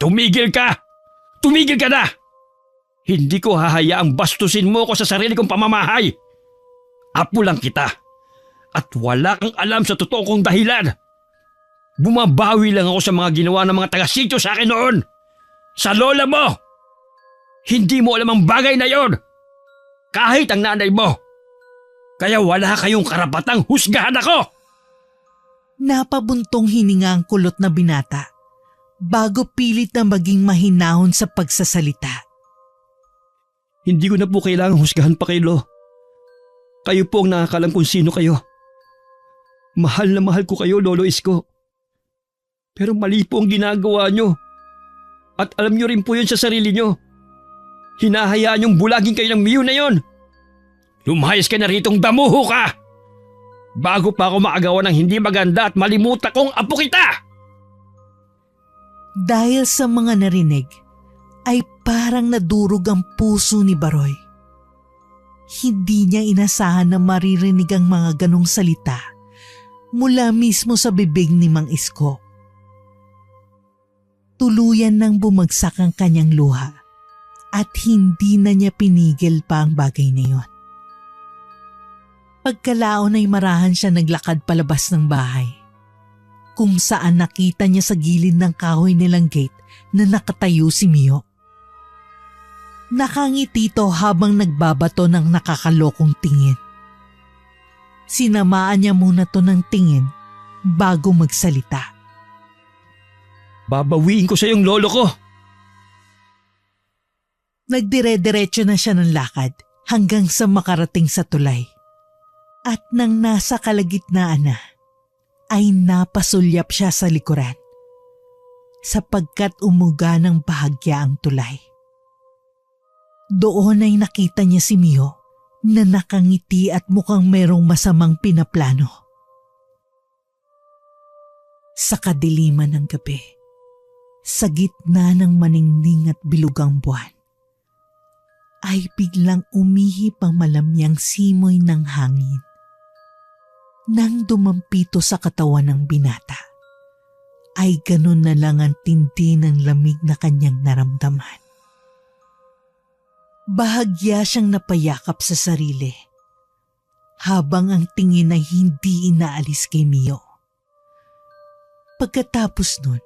Tumigil ka! Tumigil ka na! Hindi ko hahayaang bastusin mo ko sa sarili kong pamamahay. Apo lang kita. At wala kang alam sa totoo kong dahilan. Bumabawi lang ako sa mga ginawa ng mga taga-sityo sa akin noon. Sa lola mo! Hindi mo alam ang bagay na yon. Kahit ang nanay mo. Kaya wala kayong karapatang husgahan ako. Napabuntong hininga ang kulot na binata bago pilit na maging mahinahon sa pagsasalita. Hindi ko na po kailangang husgahan pa kayo, Lo. Kayo po ang nakakalam kung sino kayo. Mahal na mahal ko kayo, Lolo Isko. Pero mali po ang ginagawa nyo. At alam nyo rin po yun sa sarili nyo. Hinahayaan yung bulagin kayo ng miyo na yon. Lumayas ka na ritong damuho ka! Bago pa ako makagawa ng hindi maganda at malimutan kong apo kita! Dahil sa mga narinig, ay parang nadurog ang puso ni Baroy. Hindi niya inasahan na maririnig ang mga ganong salita mula mismo sa bibig ni Mang Isko. Tuluyan nang bumagsak ang kanyang luha at hindi na niya pinigil pa ang bagay na iyon. Pagkalaon ay marahan siya naglakad palabas ng bahay, kung saan nakita niya sa gilid ng kahoy nilang gate na nakatayo si Mio. Nakangiti ito habang nagbabato ng nakakalokong tingin. Sinamaan niya muna to ng tingin bago magsalita. Babawiin ko sa yung lolo ko! Nagdire-diretso na siya ng lakad hanggang sa makarating sa tulay. At nang nasa kalagitnaan na, ay napasulyap siya sa likuran sapagkat umuga ng bahagya ang tulay. Doon ay nakita niya si Mio na nakangiti at mukhang merong masamang pinaplano. Sa kadiliman ng gabi, sa gitna ng maningning at bilugang buwan, ay biglang umihip ang malamyang simoy ng hangin. Nang dumampito sa katawan ng binata, ay ganun na lang ang tindi ng lamig na kanyang naramdaman. Bahagya siyang napayakap sa sarili, habang ang tingin ay hindi inaalis kay Mio. Pagkatapos nun,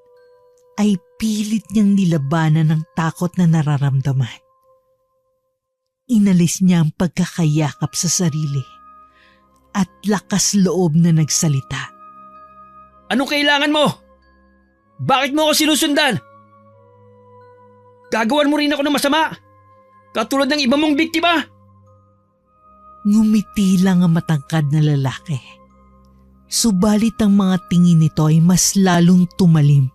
ay pilit niyang nilabanan ng takot na nararamdaman. Inalis niya ang pagkakayakap sa sarili at lakas loob na nagsalita. Anong kailangan mo? Bakit mo ako sinusundan? Gagawan mo rin ako ng masama, katulad ng iba mong biktima. Ngumiti lang ang matangkad na lalaki. Subalit ang mga tingin nito ay mas lalong tumalim.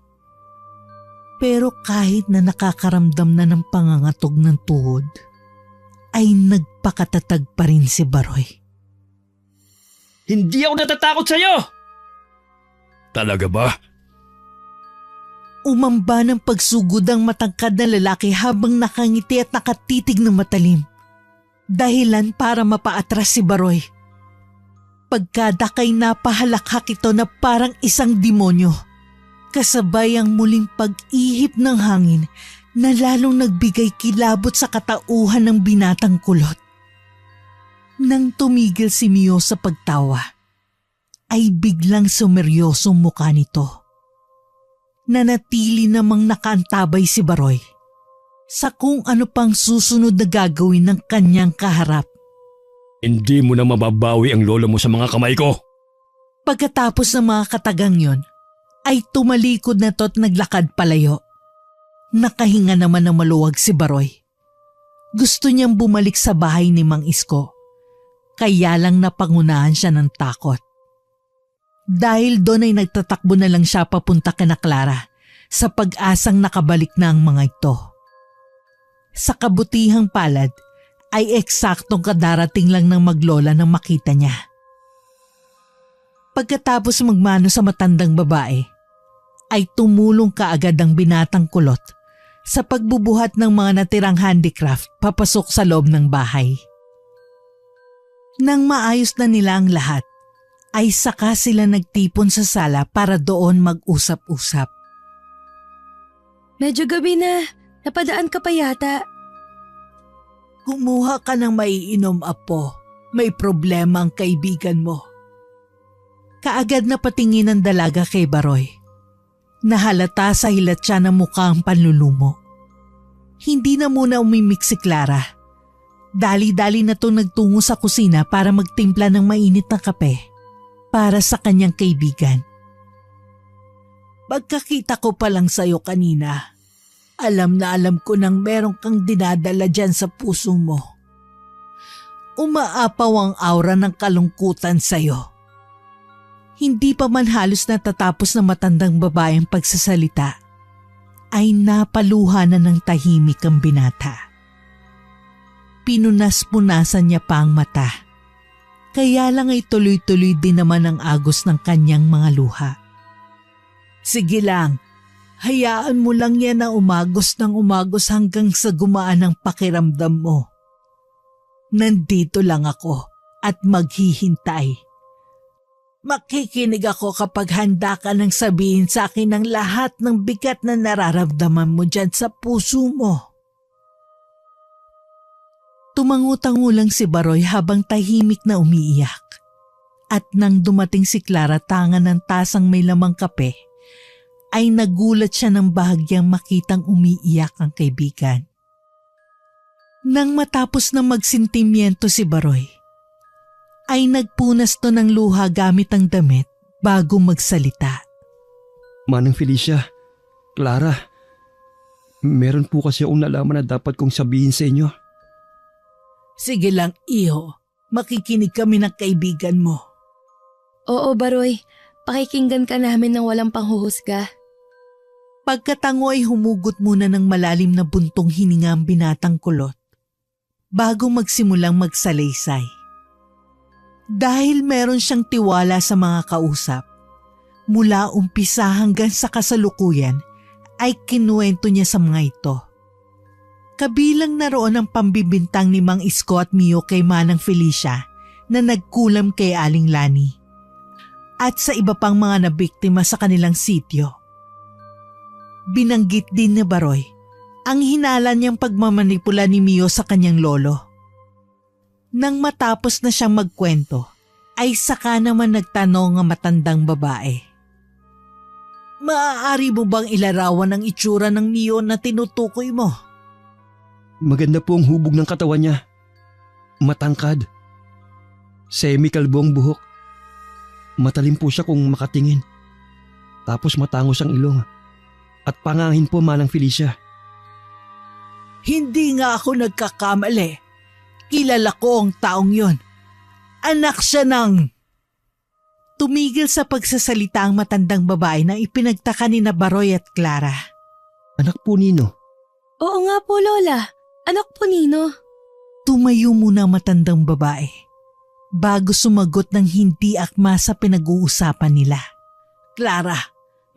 Pero kahit na nakakaramdam na ng pangangatog ng tuhod, ay nagpakatatag pa rin si Baroy. Hindi ako natatakot sa'yo! Talaga ba? Umamba ng pagsugod ang matangkad na lalaki habang nakangiti at nakatitig ng matalim. Dahilan para mapaatras si Baroy. Pagkadakay napahalakhak ito na parang isang demonyo. Kasabay ang muling pag-ihip ng hangin na lalong nagbigay kilabot sa katauhan ng binatang kulot. Nang tumigil si Mio sa pagtawa, ay biglang sumeryosong mukha nito. Nanatili namang nakaantabay si Baroy sa kung ano pang susunod na gagawin ng kanyang kaharap. Hindi mo na mababawi ang lolo mo sa mga kamay ko. Pagkatapos ng mga katagang yon, ay tumalikod na to't naglakad palayo. Nakahinga naman ng maluwag si Baroy. Gusto niyang bumalik sa bahay ni Mang Isko, kaya lang napangunahan siya ng takot. Dahil doon ay nagtatakbo na lang siya papunta kina Clara sa pag-asang nakabalik na ang mga ito. Sa kabutihang palad ay eksaktong kadarating lang ng maglola nang makita niya. Pagkatapos magmano sa matandang babae, ay tumulong kaagad ang binatang kulot sa pagbubuhat ng mga natirang handicraft papasok sa loob ng bahay. Nang maayos na nila ang lahat, ay saka sila nagtipon sa sala para doon mag-usap-usap. Medyo gabi na. Napadaan ka pa yata. Kumuha ka ng maiinom, Apo. May problema ang kaibigan mo. Kaagad na patingin ng dalaga kay Baroy. Nahalata sa hilat siya na mukha ang panlulumo. Hindi na muna umimik si Clara. Dali-dali na itong nagtungo sa kusina para magtimpla ng mainit na kape para sa kanyang kaibigan. Pagkakita ko pa lang sa'yo kanina, alam na alam ko nang meron kang dinadala dyan sa puso mo. Umaapaw ang aura ng kalungkutan sa'yo. Hindi pa man halos natatapos na matandang babaeng pagsasalita, ay napaluha na ng tahimik ang binata. Pinunas-punasan niya pa ang mata, kaya lang ay tuloy-tuloy din naman ang agos ng kanyang mga luha. Sige lang, hayaan mo lang yan na umagos ng umagos hanggang sa gumaan ang pakiramdam mo. Nandito lang ako at maghihintay. Makikinig ako kapag handa ka nang sabihin sa akin ang lahat ng bigat na nararamdaman mo dyan sa puso mo. Tumangutango lang si Baroy habang tahimik na umiiyak. At nang dumating si Clara tangan ng tasang may lamang kape, ay nagulat siya ng bahagyang makitang umiiyak ang kaibigan. Nang matapos na magsintimiento si Baroy, ay nagpunas to ng luha gamit ang damit bago magsalita. Manang Felicia, Clara, meron po kasi akong nalaman na dapat kong sabihin sa inyo. Sige lang, iho. Makikinig kami ng kaibigan mo. Oo, Baroy. Pakikinggan ka namin ng walang panghuhusga. Pagkatango ay humugot muna ng malalim na buntong hininga ang binatang kulot bago magsimulang magsalaysay. Dahil meron siyang tiwala sa mga kausap, mula umpisa hanggang sa kasalukuyan ay kinuwento niya sa mga ito. Kabilang naroon ang pambibintang ni Mang Isko at Mio kay Manang Felicia na nagkulam kay Aling Lani at sa iba pang mga nabiktima sa kanilang sityo. Binanggit din ni Baroy ang hinala niyang pagmamanipula ni Mio sa kanyang lolo. Nang matapos na siyang magkwento, ay saka naman nagtanong ang matandang babae. Maaari mo bang ilarawan ang itsura ng Mio na tinutukoy mo? Maganda po ang hubog ng katawan niya. Matangkad. Semi-kalbo ang buhok. Matalim po siya kung makatingin. Tapos matangos ang ilong. At pangangin po, Manang Felicia. Hindi nga ako nagkakamali. Kilala ko ang taong yon. Anak siya ng... Tumigil sa pagsasalita ang matandang babae na ipinagtaka ni na Baroy at Clara. Anak po nino. Oo nga po, Lola. Anak po nino. Tumayo muna ang matandang babae bago sumagot ng hindi akma sa pinag-uusapan nila. Clara,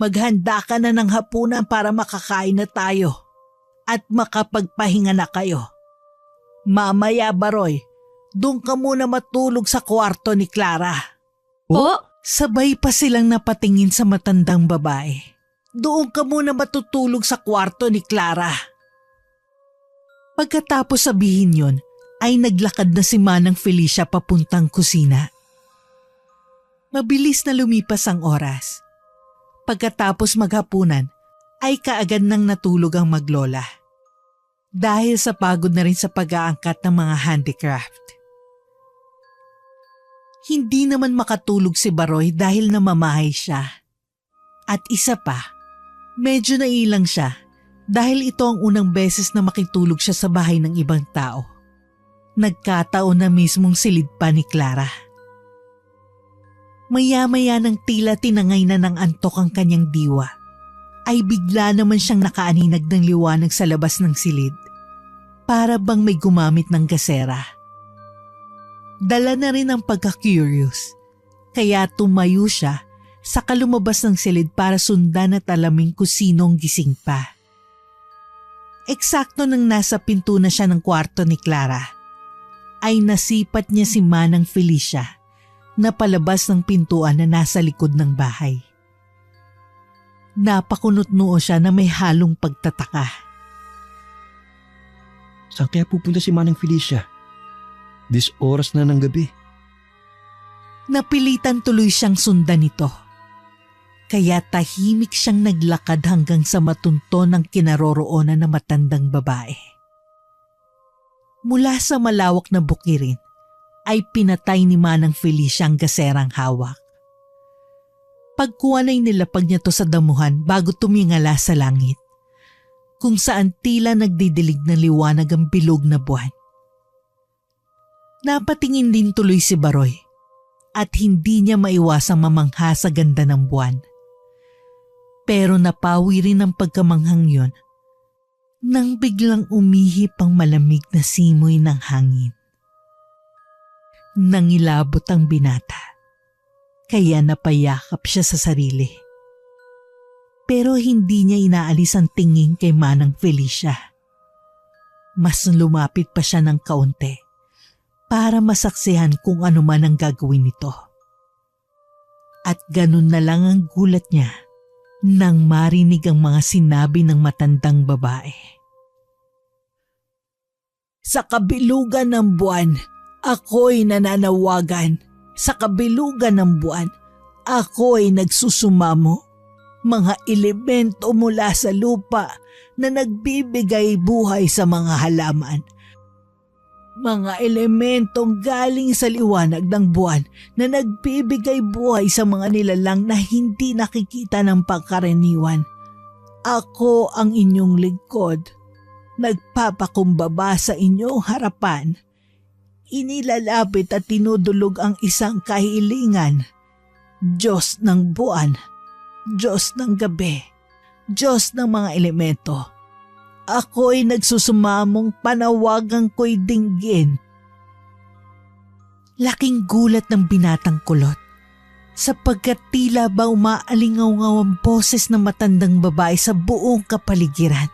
maghanda ka na ng hapunan para makakain na tayo at makapagpahinga na kayo. Mamaya, Baroy, doon ka muna matulog sa kwarto ni Clara. Oh? Sabay pa silang napatingin sa matandang babae. Doon ka muna matutulog sa kwarto ni Clara. Pagkatapos sabihin yon, ay naglakad na si Manang Felicia papuntang kusina. Mabilis na lumipas ang oras. Pagkatapos maghapunan, ay kaagad nang natulog ang maglola. Dahil sa pagod na rin sa pag-aangkat ng mga handicraft. Hindi naman makatulog si Baroy dahil namamahay siya. At isa pa, medyo nailang siya dahil ito ang unang beses na makitulog siya sa bahay ng ibang tao. Nagkataon na mismong silid pa ni Clara. Maya-maya nang tila tinangay na ng antok ang kanyang diwa, ay bigla naman siyang nakaaninag ng liwanag sa labas ng silid. Para bang may gumamit ng gasera. Dala na rin ang pagka-curious, kaya tumayo siya sa kalumabas ng silid para sundan at alamin kung sinong gising pa. Eksakto nang nasa pinto na siya ng kwarto ni Clara, ay nasipat niya si Manang Felicia na palabas ng pintuan na nasa likod ng bahay. Napakunot noo siya na may halong pagtataka. Saan kaya pupunta si Manang Felicia? This oras na ng gabi. Napilitan tuloy siyang sundan ito. Kaya tahimik siyang naglakad hanggang sa matunto ng kinaroroonan na matandang babae. Mula sa malawak na bukirin, ay pinatay ni Manang Felicia ang gaserang hawak. Pagkuha ay nilapag niya to sa damuhan bago tumingala sa langit, kung saan tila nagdidilig ng liwanag ang bilog na buwan. Napatingin din tuloy si Baroy at hindi niya maiwasang mamangha sa ganda ng buwan. Pero napawi rin ang pagkamanghang yon nang biglang umihip ang malamig na simoy ng hangin. Nangilabot ang binata, kaya napayakap siya sa sarili. Pero hindi niya inaalis ang tingin kay Manang Felicia. Mas lumapit pa siya ng kaunti para masaksihan kung ano man ang gagawin nito. At ganun na lang ang gulat niya nang marinig ang mga sinabi ng matandang babae. Sa kabilugan ng buwan, ako'y nananawagan. Sa kabilugan ng buwan, ako'y nagsusumamo. Mga elemento mula sa lupa na nagbibigay buhay sa mga halaman. Mga elementong galing sa liwanag ng buwan na nagbibigay buhay sa mga nilalang na hindi nakikita ng pangkaraniwan. Ako ang inyong lingkod. Nagpapakumbaba sa inyong harapan. Inilalapit at tinudulog ang isang kahilingan. Diyos ng buwan, Diyos ng gabi, Diyos ng mga elemento. Ako'y nagsusumamong panawagan ko'y dinggin. Laking gulat ng binatang kulot sapagkat tila ba umaalingaw-ngaw ang boses ng matandang babae sa buong kapaligiran.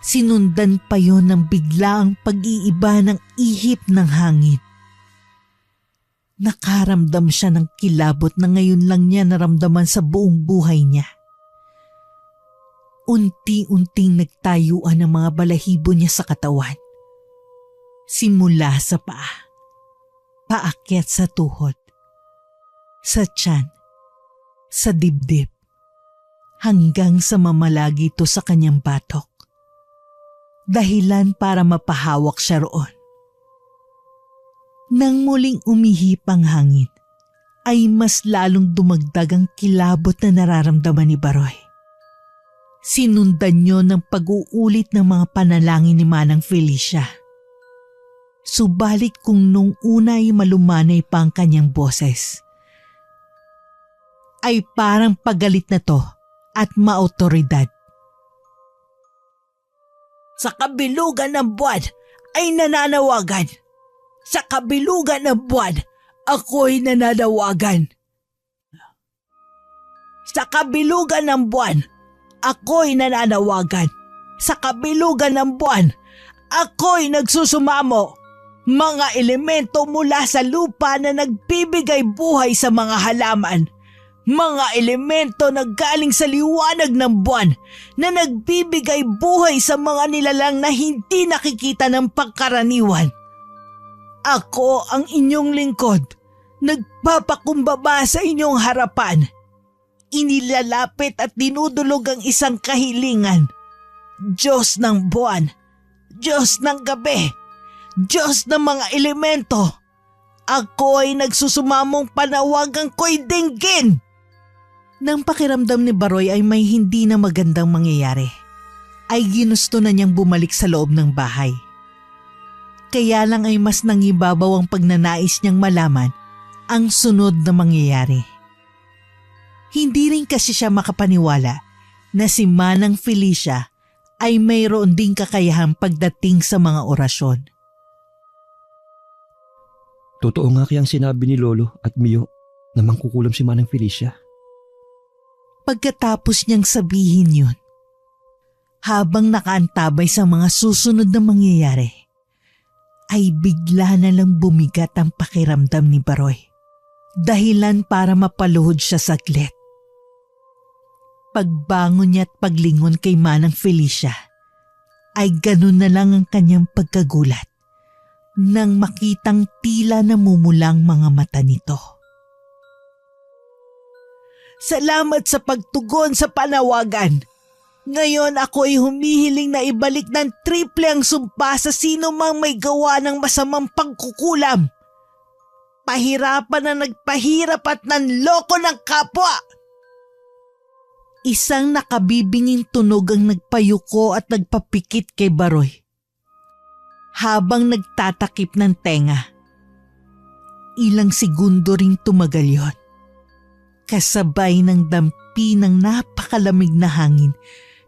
Sinundan pa yon ng biglaang pag-iiba ng ihip ng hangin. Nakaramdam siya ng kilabot na ngayon lang niya naramdaman sa buong buhay niya. Unti-unting nagtayuan ang mga balahibo niya sa katawan. Simula sa paa, paakyat sa tuhod, sa tiyan, sa dibdib, hanggang sa mamalagi ito sa kanyang batok. Dahilan para mapahawak siya roon. Nang muling umihip ang hangin, ay mas lalong dumagdag ang kilabot na nararamdaman ni Baroy. Sinundan niyo ng pag-uulit ng mga panalangin ni Manang Felicia. Subalit kung nung una ay malumanay pa ang kanyang boses, ay parang pagalit na to at maautoridad. Sa kabilugan ng buwan ay nananawagan. Sa kabilugan ng buwan, ako'y nananawagan. Sa kabilugan ng buwan, ako'y nananawagan. Sa kabilugan ng buwan, ako'y nagsusumamo. Mga elemento mula sa lupa na nagbibigay buhay sa mga halaman. Mga elemento na galing sa liwanag ng buwan na nagbibigay buhay sa mga nilalang na hindi nakikita ng pangkaraniwan. Ako ang inyong lingkod, nagpapakumbaba sa inyong harapan. Inilalapit at dinudulog ang isang kahilingan. Diyos ng buwan, Diyos ng gabi, Diyos ng mga elemento. Ako ay nagsusumamong panawagan ko'y dinggin. Nang pakiramdam ni Baroy ay may hindi na magandang mangyayari, ay ginusto na niyang bumalik sa loob ng bahay. Kaya lang ay mas nangibabaw ang pagnanais niyang malaman ang sunod na mangyayari. Hindi rin kasi siya makapaniwala na si Manang Felicia ay mayroon ding kakayahang pagdating sa mga orasyon. Totoo nga kayang sinabi ni Lolo at Mio na mangkukulam si Manang Felicia. Pagkatapos niyang sabihin yun, habang nakaantabay sa mga susunod na mangyayari, ay bigla na lang bumigat ang pakiramdam ni Baroy. Dahilan para mapaluhod siya saglit. Pagbangon niya at paglingon kay Manang Felicia, ay ganun na lang ang kanyang pagkagulat nang makitang tila namumulang mga mata nito. Salamat sa pagtugon sa panawagan. Ngayon ako'y humihiling na ibalik ng triple ang sumpa sa sino mang may gawa ng masamang pagkukulam. Pahirapan na nagpahirap at nanloko ng kapwa. Isang nakabibinging tunog ang nagpayuko at nagpapikit kay Baroy. Habang nagtatakip ng tenga, ilang segundo ring tumagal yon. Kasabay ng dampi ng napakalamig na hangin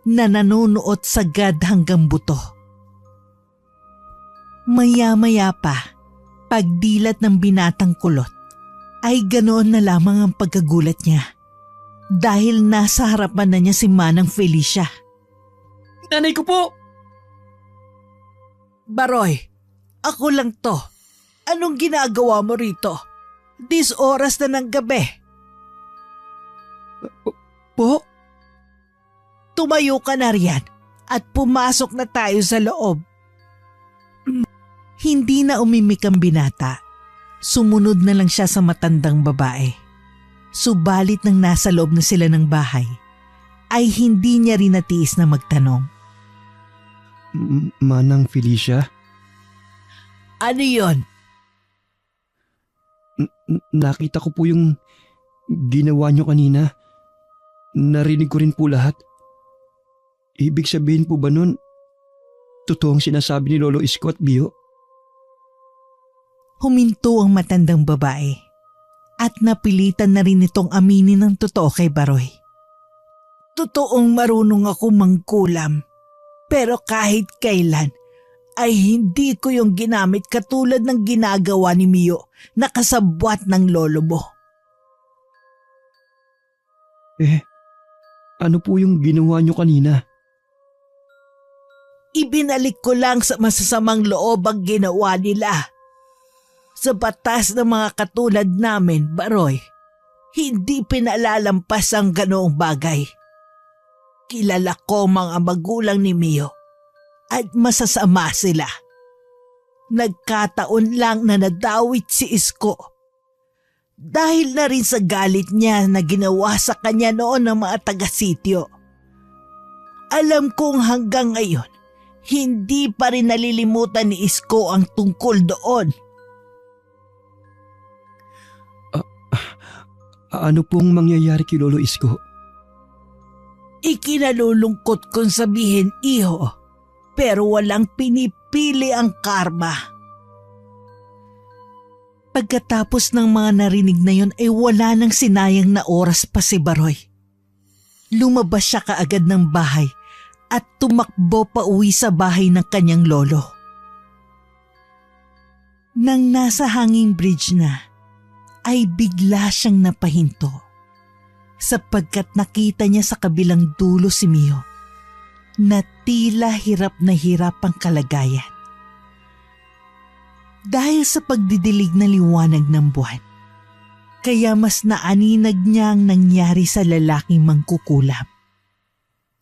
na nanunuot sagad hanggang buto. Maya-maya pa, pagdilat ng binatang kulot, ay ganoon na lamang ang pagkagulat niya dahil nasa harapan na niya si Manang Felicia. Nanay ko po! Baroy, ako lang to. Anong ginagawa mo rito? Dis oras na ng gabi. Po? Tumayo ka na riyan at pumasok na tayo sa loob. Hindi na umimik ang binata. Sumunod na lang siya sa matandang babae. Subalit nang nasa loob na sila ng bahay, ay hindi niya rin natiis na magtanong. Manang Felicia? Ano yon? Nakita ko po yung ginawa niyo kanina. Narinig ko rin po lahat. Ibig sabihin po ba nun, totoo ang sinasabi ni Lolo Isko at Bio? Huminto ang matandang babae at napilitan na rin itong aminin ng totoo kay Baroy. Totoong marunong ako mangkulam, Pero kahit kailan ay hindi ko yung ginamit katulad ng ginagawa ni Mio na kasabwat ng lolo mo. Ano po yung ginawa nyo kanina? Ibinalik ko lang sa masasamang loob ang ginawa nila. Sa batas ng mga katulad namin, Baroy, hindi pinalalampas ang ganoong bagay. Kilala ko mga magulang ni Mio at masasama sila. Nagkataon lang na nadawit si Isko. Dahil na rin sa galit niya na ginawa sa kanya noon ng mga taga-sityo. Alam kong hanggang ngayon, hindi pa rin nalilimutan ni Isko ang tungkol doon. Ano pong mangyayari kay Lolo Isko? Ikinalulungkot kong sabihin, iho, pero walang pinipili ang karma. Pagkatapos ng mga narinig na yun ay wala nang sinayang na oras pa si Baroy. Lumabas siya kaagad ng bahay at tumakbo pa uwi sa bahay ng kanyang lolo. Nang nasa hanging bridge na, ay bigla siyang napahinto sapagkat nakita niya sa kabilang dulo si Mio na tila hirap na hirap ang kalagayan. Dahil sa pagdidilig na liwanag ng buwan, kaya mas naaninag niya ang nangyari sa lalaking mangkukulam.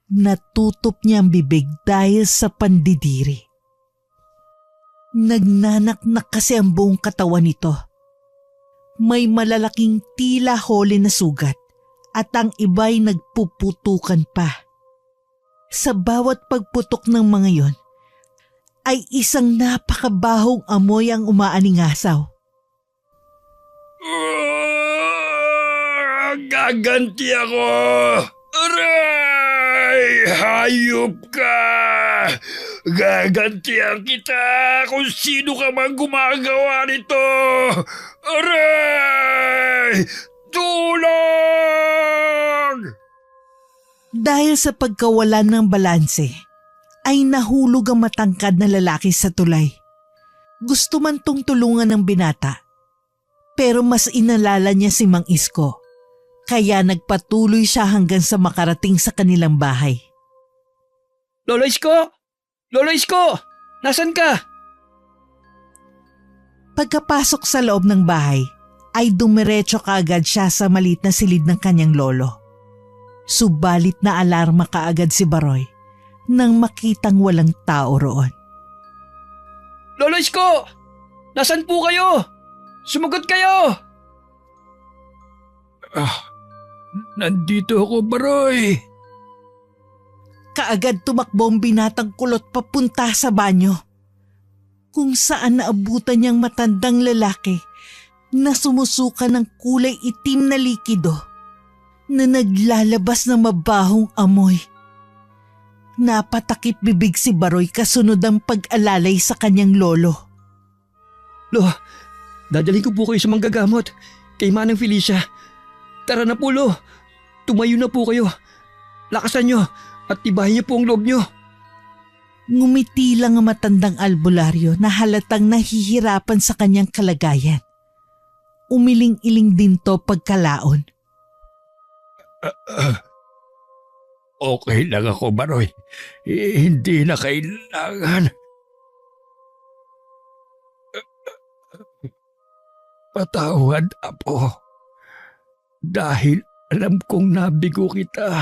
Natutop niya ang bibig dahil sa pandidiri. Nagnanaknak kasi ang buong katawan nito. May malalaking tila hole na sugat at ang iba'y nagpuputukan pa. Sa bawat pagputok ng mga yon, ay isang napakabahong amoy ang umaaningasaw. Gaganti ako! Aray! Hayop ka! Gagantihan kita kung sino ka man gumagawa nito! Aray! Tulong! Dahil sa pagkawalan ng balanse, ay nahulog ang matangkad na lalaki sa tulay. Gusto man tong tulungan ng binata, pero mas inalala niya si Mang Isko, kaya nagpatuloy siya hanggang sa makarating sa kanilang bahay. Lolo Isko! Lolo Isko! Nasaan ka? Pagkapasok sa loob ng bahay, ay dumiretso kaagad siya sa maliit na silid ng kanyang lolo. Subalit na alarma kaagad si Baroy nang makitang walang tao roon. Lolo Isko! Nasaan po kayo? Sumagot kayo! Nandito ako, Baroy. Kaagad tumakbo ang binatang kulot papunta sa banyo, kung saan naabutan niyang matandang lalaki na sumusuka ng kulay itim na likido na naglalabas ng mabahong amoy. Napatakip bibig si Baroy kasunod ang pag-alalay sa kanyang lolo. Lo, dadalhin ko po kayo sa manggagamot kay Manang Felicia. Tara na po, Lo. Tumayo na po kayo. Lakasan nyo at tibahin niyo po ang loob nyo. Ngumiti lang ang matandang albularyo na halatang nahihirapan sa kanyang kalagayan. Umiling-iling din to pagkalaon. Okay lang ako, Baroy. Hindi na kailangan. Patawad, Apo. Dahil alam kong nabigo kita.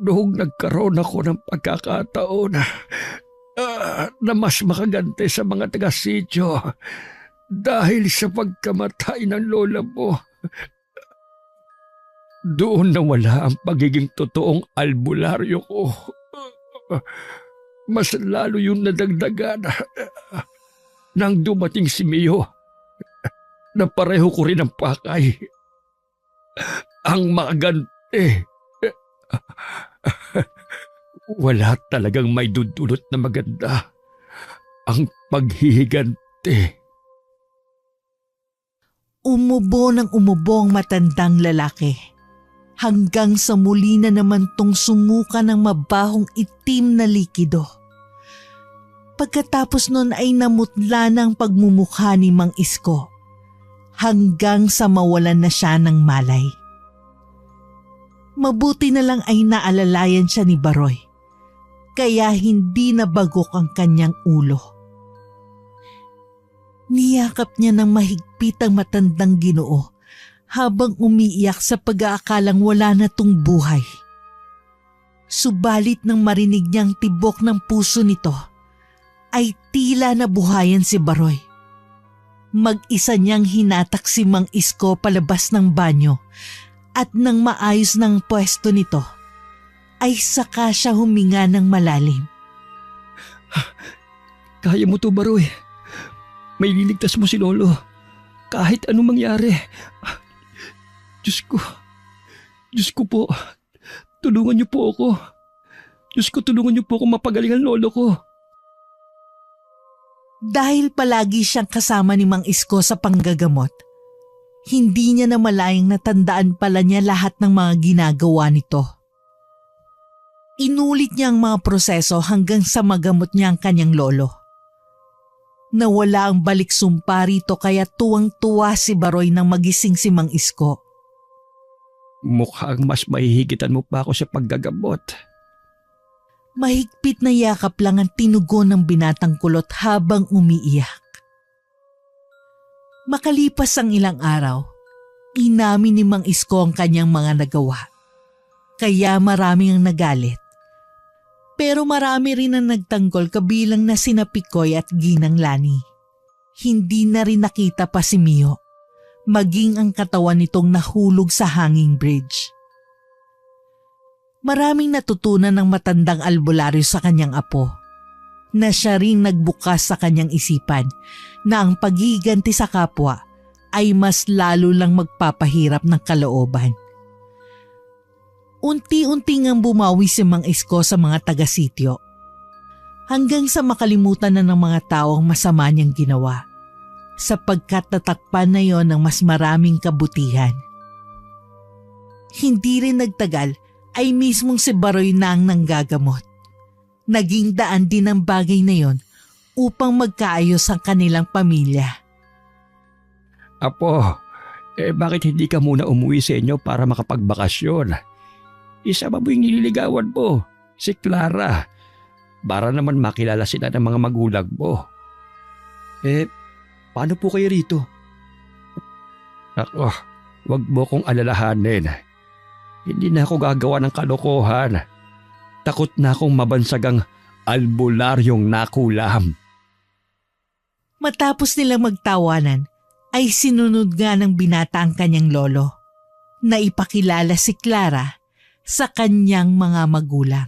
Noong nagkaroon ako ng pagkakataon na mas makagante sa mga taga-sityo dahil sa pagkamatay ng lola mo. Doon nawala ang pagiging totoong albularyo ko. Mas lalo yung nadagdagan nang dumating si Mio na pareho ko rin ang pakay. Ang makagante. Wala talagang may dudulot na maganda ang paghihigante. Umubo ng umubo ang matandang lalaki hanggang sa muli na naman tong sumuka ng mabahong itim na likido. Pagkatapos nun ay namutla ng pagmumukha ni Mang Isko hanggang sa mawalan na siya ng malay. Mabuti na lang ay naalalayan siya ni Baroy, kaya hindi nabagok ang kanyang ulo. Niyakap niya ng mahigpit ang matandang Ginoo habang umiiyak sa pag-aakalang wala na tong buhay. Subalit nang marinig niyang tibok ng puso nito, ay tila nabuhayan si Baroy. Mag-isa niyang hinatak si Mang Isko palabas ng banyo at nang maayos ng pwesto nito, ay saka siya huminga ng malalim. Kaya mo to, Baroy. May liligtas mo si Lolo. Kahit anong mangyari. Diyos ko po. Tulungan niyo po ako. Diyos ko, tulungan niyo po ako mapagaling ang lolo ko. Dahil palagi siyang kasama ni Mang Isko sa panggagamot, hindi niya na malayang natandaan pala niya lahat ng mga ginagawa nito. Inulit niya ang mga proseso hanggang sa magamot niya ang kanyang lolo. Nawala ang balik sumpa rito kaya tuwang-tuwa si Baroy nang magising si Mang Isko. Mukhang mas mahihigitan mo pa ako sa paggagamot. Mahigpit na yakap lang ang tinugon ng binatang kulot habang umiiyak. Makalipas ang ilang araw, inamin ni Mang Isko ang kanyang mga nagawa. Kaya maraming ang nagalit. Pero marami rin ang nagtanggol kabilang na sina Picoy at Ginang Lani. Hindi na rin nakita pa si Mio, maging ang katawan nitong nahulog sa hanging bridge. Maraming natutunan ng matandang albularyo sa kanyang apo, na siya rin nagbukas sa kanyang isipan na ang paghiganti sa kapwa ay mas lalo lang magpapahirap ng kalooban. Unti-unti ngang bumawi si Mang Isko sa mga taga-sityo, hanggang sa makalimutan na ng mga tao ang masama niyang ginawa, sapagkat natakpan na yon ng mas maraming kabutihan. Hindi rin nagtagal ay mismong si Baroy na ang nanggagamot. Naging daan din ang bagay na yon upang magkaayos ang kanilang pamilya. Apo, bakit hindi ka muna umuwi sa inyo para makapagbakasyon? Isama mo yung nililigawan mo, si Clara, para naman makilala sila ng mga magulang mo. Paano po kayo rito? Ako, wag mo kong alalahanin. Hindi na ako gagawa ng kalokohan. Takot na akong mabansagang albularyong nakulam. Matapos nilang magtawanan, ay sinunod nga ng binata ang kanyang lolo na ipakilala si Clara sa kanyang mga magulang.